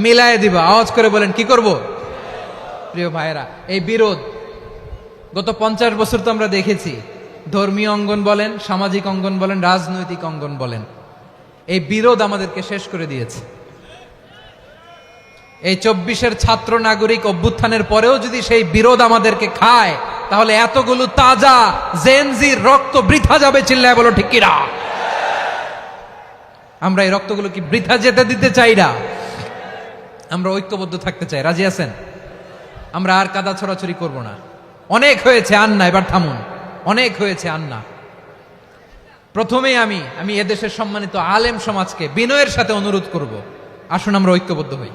মিলায় দিব। আওয়াজ করে বলেন কি করব? প্রিয় ভাইয়েরা, এই বিরোধ গত 50 বছর তো আমরা দেখেছি। ধর্মীয় অঙ্গন বলেন, সামাজিক অঙ্গন বলেন, রাজনৈতিক অঙ্গন বলেন, এই বিরোধ আমাদেরকে শেষ করে দিয়েছে। এই 24-এর ছাত্র নাগরিক অভ্যুত্থানের পরেও যদি সেই বিরোধ আমাদেরকে খায়, তাহলে এতগুলো তাজা জেনজির রক্ত বৃথা যাবে। চিল্লায় বলো ঠিক কিনা? আমরা এই রক্তগুলো কি বৃথা যেতে দিতে চাই না? আমরা ঐক্যবদ্ধ থাকতে চাই। রাজি আছেন? আমরা আর কাদা ছড়াছড়ি করব না। অনেক হয়েছে, আর না, এবার থামুন। অনেক হয়েছে, আর না। প্রথমেই আমি এদেশের সম্মানিত আলেম সমাজকে বিনয়ের সাথে অনুরোধ করব, আসুন আমরা ঐক্যবদ্ধ হই।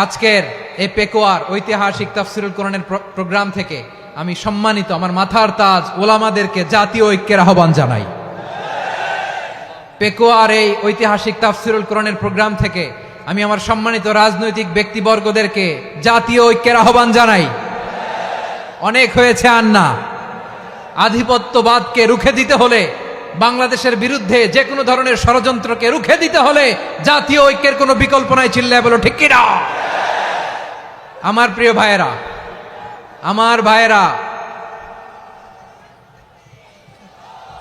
আজকের এই পেকুয়ার ঐতিহাসিক তাফসিরুল কোরআনের প্রোগ্রাম থেকে আমি সম্মানিত আমার মাথার তাজ ওলামাদেরকে জাতীয় ঐক্যের আহ্বান জানাই। পেকুয়ার এই ঐতিহাসিক তাফসিরুল কোরআনের প্রোগ্রাম থেকে আমি আমার সম্মানিত রাজনৈতিক ব্যক্তিবর্গদেরকে জাতীয় ঐক্যের আহ্বান জানাই। অনেক হয়েছে, আর না। আধিপত্যবাদকে রুখে দিতে হলে, বাংলাদেশের বিরুদ্ধে যে কোনো ধরনের ষড়যন্ত্রকে রুখে দিতে হলে জাতীয় ঐক্যের কোনো বিকল্প নাই। চিল্লায় বলো ঠিক কিনা? আমার প্রিয় ভাইয়েরা, আমার ভাইয়েরা,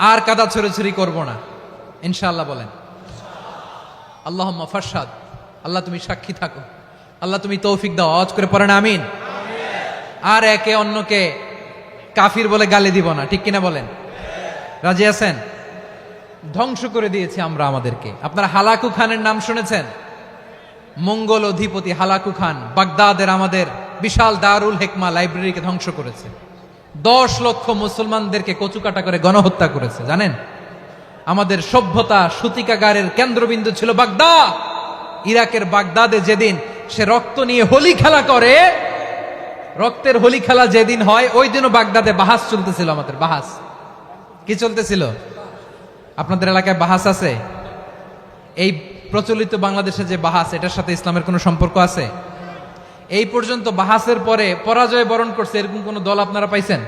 আর কাদা ছড়াছড়ি করব না, ইনশাআল্লাহ বলেন। আল্লাহুম্মা ফারশাদ, আল্লাহ তুমি সাক্ষী থাকো, আল্লাহ তুমি তৌফিক দাও। আওয়াজ করে পড়েন আমিন। আর একে অন্যকে কাফির বলে গালি দিব না, ঠিক কিনা বলেন? রাজি আছেন? ধ্বংস করে দিয়েছি আমরা আমাদেরকে। আপনারা হালাকু খানের নাম শুনেছেন? মঙ্গল অধিপতি হালাকু খান বাগদাদের আমাদের বিশাল দারুল হিকমা লাইব্রেরিকে ধ্বংস করেছে। 10 লক্ষ মুসলমানদেরকে কচুকাটা করে গণহত্যা করেছে। জানেন, আমাদের সভ্যতা সূতিকাগারের কেন্দ্রবিন্দু ছিল বাগদাদ। ইরাকের বাগদাদে যেদিন সে রক্ত নিয়ে হোলি খেলা করে, রক্তের হোলি খেলা যেদিন হয়, ওই দিনও বাগদাদে বাহাস চলতেছিল। আমাদের বাহাস কি চলতেছিল? আপনাদের এলাকায় বাহাস আছে? এই প্রচলিত বাংলাদেশে যে বাহাস, এটার সাথে ইসলামের কোনো সম্পর্ক আছে? এই পর্যন্ত বাহাসের পরে পরাজয় বরণ করছে এরকম কোন দল আপনারা পাইছেন?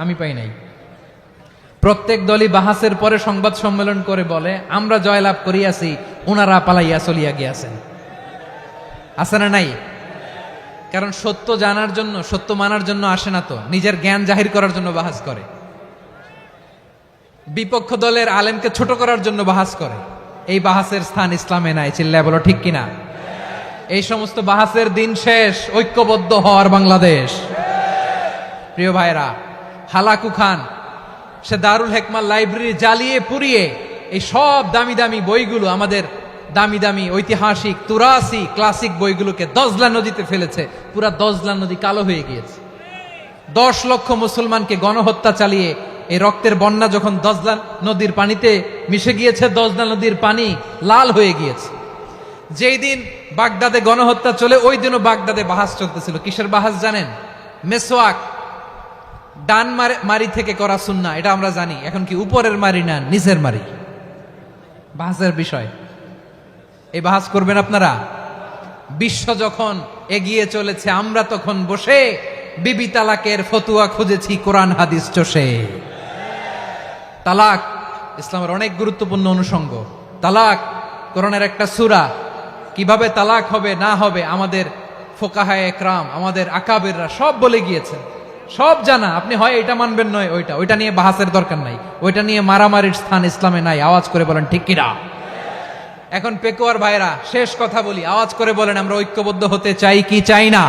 আমি পাই নাই। প্রত্যেক দলই বাহাসের পরে সংবাদ সম্মেলন করে বলে, আমরা জয়লাভ করিয়াছি, ওনারা পালাইয়া চলিয়া গিয়াছেন। আছে না নাই? কারণ সত্য জানার জন্য, সত্য মানার জন্য আসে না তো, নিজের জ্ঞান জাহির করার জন্য বাহাস করে। বিপক্ষ দলের আলেমকে ছোট করার জন্য বাহাস করে। এই বাহাসের স্থান ইসলামে নাই। চিল্লায় বলো ঠিক কিনা? এই সমস্ত বাহাসের দিন শেষ। ঐক্যবদ্ধ হওয়ার বাংলাদেশ। প্রিয় ভাইরা, হালাকু খান সে দারুল হিকমা লাইব্রেরি জ্বালিয়ে পুড়িয়ে এই সব দামি দামি বইগুলো, আমাদের দামি দামি ঐতিহাসিক তুরাসি ক্লাসিক বইগুলোকে দজলা নদীতে ফেলেছে। পুরা দজলা নদী কালো হয়ে গিয়েছে। 10 লক্ষ মুসলমানকে গণহত্যা চালিয়ে এই রক্তের বন্যা যখন দজলা নদীর পানিতে মিশে গিয়েছে, দজলা নদীর পানি লাল হয়ে গিয়েছে। যেই দিন বাগদাদে গণহত্যা চলে, ওই দিনও বাগদাদে বাহাস চলতেছিল। কিসের বাহাস জানেন? মেসওয়াক, ডান মারি থেকে করা সুন্নাহ, এটা আমরা জানি। এখন কি উপরের মারি না নিচের মারি? বাহাসের বিষয়। এই বাহাস করবেন আপনারা? বিশ্ব যখন এগিয়ে চলেছে, আমরা তখন বসে বিবি তালাকের ফতুয়া খুঁজেছি কোরআন হাদিস চষে। তালাক ইসলামের অনেক গুরুত্বপূর্ণ অনুষঙ্গ। তালাক কোরআনের একটা সূরা। কিভাবে তালাক হবে না হবে আমাদের ফোকাহায়ে একরাম, আমাদের আকাবেররা সব বলে গিয়েছেন, সব জানা। আপনি হয় এটা মানবেন, নয় ওইটা নিয়ে বাহাসের দরকার নাই, ওইটা নিয়ে মারামারির স্থান ইসলামে নাই। আওয়াজ করে বলেন ঠিক কিনা? এখন পেকুয়ার ভাইরা, শেষ কথা বলি, আওয়াজ করে বলেন আমরা ঐক্যবদ্ধ হতে চাই কি চাই না?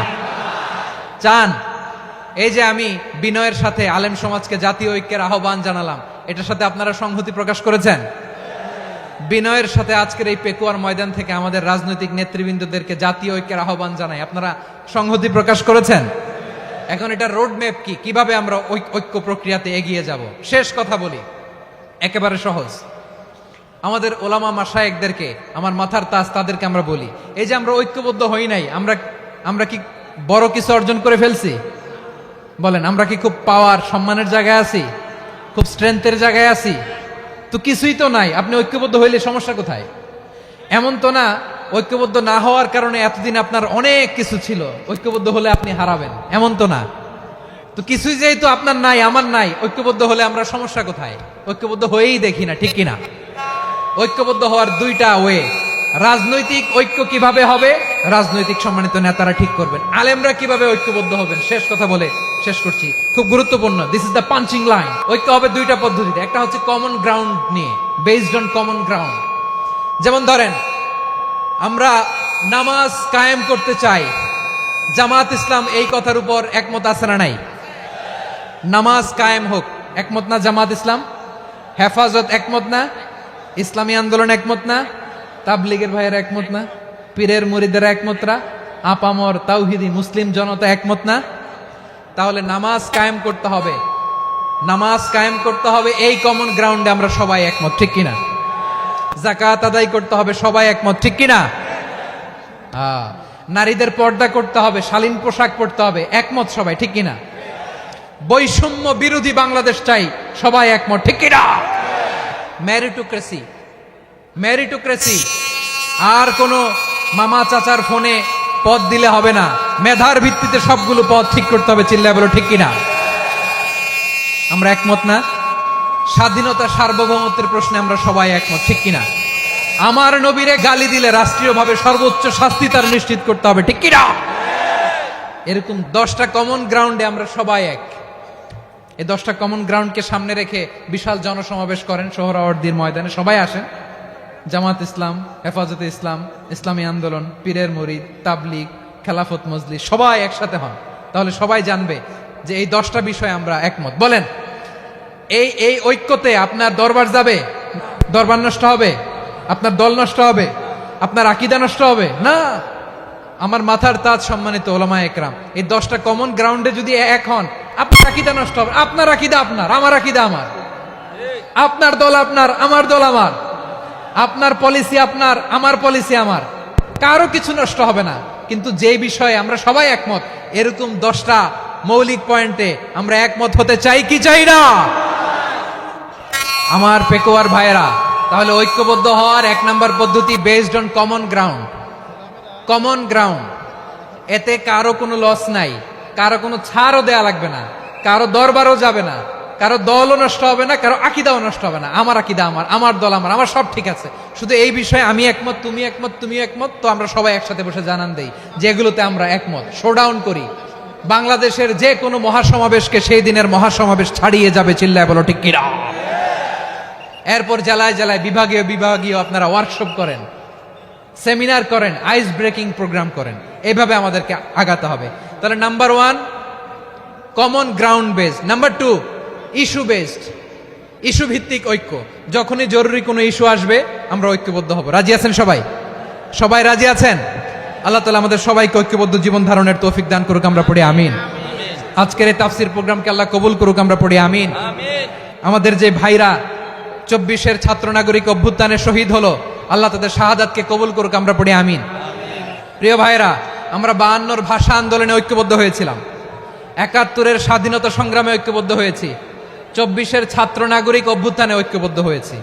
চান? এই যে আমি বিনয়ের সাথে আলেম সমাজকে জাতীয় ঐক্যের আহ্বান জানালাম, এটার সাথে আপনারা সংহতি প্রকাশ করেছেন? বিনয়ের সাথে আজকের এই পেকুয়ার ময়দান থেকে আমাদের রাজনৈতিক নেতৃবৃন্দদেরকে জাতীয় ঐক্যের আহ্বান জানাই, আপনারা সংহতি প্রকাশ করেছেন? এখন এটা রোড ম্যাপ কি, কিভাবে আমরা ঐক্য প্রক্রিয়াতে এগিয়ে যাব? শেষ কথা বলি, একেবারে সহজ। আমাদের ওলামা মাশায়েখদেরকে, আমার মাথার তাজ তাদেরকে আমরা বলি, এই যে আমরা ঐক্যবদ্ধ হই নাই, আমরা কি বড় কিছু অর্জন করে ফেলছি? বলেন, আমরা কি খুব পাওয়ার সম্মানের জায়গায় আছি? খুব স্ট্রেংথের জায়গায় আছি? তো কিছুই তো নাই। আপনি ঐক্যবদ্ধ হইলে সমস্যা কোথায়? এমন তো না ঐক্যবদ্ধ না হওয়ার কারণে এতদিন আপনার অনেক কিছু ছিল, ঐক্যবদ্ধ হলে আপনি হারাবেন, এমন তো না। তো কিছুই যেহেতু আপনার নাই, আমার নাই, ঐক্যবদ্ধ হলে আমরা সমস্যা কোথায়? ঐক্যবদ্ধ হয়েই দেখি না, ঠিক কিনা? ঐক্যবদ্ধ হওয়ার দুইটা ওয়ে। রাজনৈতিক ঐক্য কিভাবে হবে? রাজনৈতিক সম্মানিত নেতারা ঠিক করবেন। আলেমরা কিভাবে ঐক্যবদ্ধ হবেন? শেষ কথা বলে শেষ করছি, খুব গুরুত্বপূর্ণ। This is the punching line. ঐক্য হবে দুইটা পদ্ধতিতে। একটা হচ্ছে কমন গ্রাউন্ড নিয়ে, বেসড অন কমন গ্রাউন্ড। যেমন ধরেন, আমরা নামাজ কায়েম করতে চাই, জামাত ইসলাম এই কথার উপর একমত আছে না নাই? নামাজ কায়েম হোক, একমত না জামাত ইসলাম? হেফাজত একমত না? ইসলামী আন্দোলন একমত না? তাবলীগের ভাইয়েরা একমত না? পীরের মুরিদেরা একমত না? আপামর তাওহিদি মুসলিম জনতা একমত না? তাহলে নামাজ কায়েম করতে হবে, নামাজ কায়েম করতে হবে এই কমন গ্রাউন্ডে আমরা সবাই একমত, ঠিক কিনা? যাকাত আদায় করতে হবে, সবাই একমত, ঠিক কিনা? নারীদের পর্দা করতে হবে, শালীন পোশাক পরতে হবে, একমত সবাই, ঠিক কিনা? বৈষম্য বিরোধী বাংলাদেশ চাই, সবাই একমত, ঠিক কিনা? মেরিটোক্রেসি, মেরিটোক্রেসি, আর কোন মামা চাচার ফোনে পদ দিলে হবে না, মেধার ভিত্তিতে সবগুলো পদ ঠিক করতে হবে, চিল্লায় বলো ঠিক কিনা? আমরা একমত না? স্বাধীনতা সার্বভৌমত্বের প্রশ্নে আমরা সবাই একমত, ঠিক কিনা? আমার নবীরে গালি দিলে রাষ্ট্রীয়ভাবে সর্বোচ্চ শাস্তি তার নিশ্চিত করতে হবে, ঠিক কিনা? এরকম 10টা কমন গ্রাউন্ডে আমরা সবাই এক। এই 10টা কমন গ্রাউন্ডকে সামনে রেখে বিশাল জনসমাবেশ করেন সোহরাওয়ার্দীর ময়দানে, সবাই আসেন। জামাত ইসলাম, হেফাজতে ইসলাম, ইসলামী আন্দোলন, পীরের মুরিদ, তাবলিগ, খেলাফত মজলিস, সবাই একসাথে হন, তাহলে সবাই জানবে যে এই 10টা বিষয়ে আমরা একমত। বলেন, এই ঐক্যতে আপনার দরবার যাবে? দরবার নষ্ট হবে? আপনার দল নষ্ট হবে? আপনার আকীদা নষ্ট হবে না? আমার মাথার তাজ সম্মানিত ওলামা একরাম, এই 10টা কমন গ্রাউন্ডে যদি এক হন, আপনার আকীদা নষ্ট হবে। আপনার আকীদা আপনার, আমার আকীদা আমার, আপনার দল আপনার, আমার দল আমার, আপনার পলিসি আপনার, আমার পলিসি আমার, কারো কিছু নষ্ট হবে না। কিন্তু যে বিষয়ে আমরা সবাই একমত, এরকম 10টা মৌলিক পয়েন্টে আমরা একমত হতে চাই কি চাই না? আমার পেকুয়ার ভাইয়েরা, তাহলে ঐক্যবদ্ধ হওয়ার 1 নাম্বার পদ্ধতি based on common ground. Common ground, এতে কারো কোনো লস নাই, কারো কোনো ছাড়ও দেয়া লাগবে না, কারো দরবারও যাবে না, কারো দলও নষ্ট হবে না, কারো আকীদাও নষ্ট হবে না। আমার আকীদা আমার, আমার দল আমার, আমার সব ঠিক আছে। শুধু এই বিষয়ে আমি একমত, তুমি একমত, তুমি একমত, তো আমরা সবাই একসাথে বসে জানান দেই যেগুলোতে আমরা একমত, শোডাউন করি। বাংলাদেশের যে কোনো মহাসমাবেশকে সেই দিনের মহাসমাবেশ ছাড়িয়ে যাবে, চিল্লায় বলো ঠিক কিনা? এরপর জেলায় জেলায় বিভাগীয় বিভাগীয় আপনারা ওয়ার্কশপ করেন, সেমিনার করেন, আইস ব্রেকিং প্রোগ্রাম করেন, এইভাবে আমাদেরকে আগাতে হবে। তাহলে number 1 common ground based, number 2 issue based, issue ভিত্তিক ঐক্য। যখনই জরুরি কোনো ইস্যু আসবে আমরা ঐক্যবদ্ধ হব। রাজি আছেন সবাই? সবাই রাজি আছেন? আল্লাহ তাআলা আমাদের সবাইকে ঐক্যবদ্ধ জীবন ধারণের তৌফিক দান করুক, আমরা পড়ি আমিন। আজকের এই তাফসীর প্রোগ্রামকে আল্লাহ কবুল করুক, আমরা পড়ি আমিন। আমাদের যে ভাইরা 24-এর ছাত্র নাগরিক অভ্যুত্থানে শহীদ হলো, আল্লাহ তাদের শাহাদাতকে কবুল করুক, আমরা পড়ি আমিন। প্রিয় ভাইরা, আমরা 52-র ভাষা আন্দোলনে ঐক্যবদ্ধ হয়েছিলাম, 71-এর স্বাধীনতা সংগ্রামে ঐক্যবদ্ধ হয়েছি, 24-এর ছাত্র নাগরিক অভ্যুত্থানে ঐক্যবদ্ধ হয়েছি।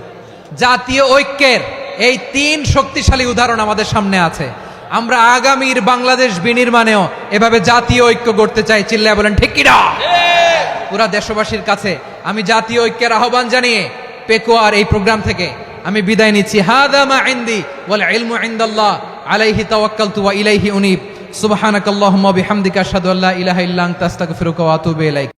জাতীয় ঐক্যের এই 3 শক্তিশালী উদাহরণ আমাদের সামনে আছে। আমরা আগামীর বাংলাদেশ বিনির্মাণেও এভাবে জাতীয় ঐক্য গড়তে চাই, চিল্লায় বলেন ঠিক কিনা? পুরা দেশবাসীর কাছে আমি জাতীয় ঐক্যের আহ্বান জানিয়ে পেকুয়ার এই প্রোগ্রাম থেকে আমি বিদায় নিচ্ছি। হাদা মা ইনদি ওয়াল ইলমু ইনদাল্লাহ আলাইহি তাওয়াক্কালতু ওয়া ইলাইহি উনীব। সুবহানাকাল্লাহুম্মা বিহামদিকা আশহাদু আল্লা ইলাহা ইল্লা আনতা আস্তাগফিরুকা ওয়া আতুবু ইলাইক।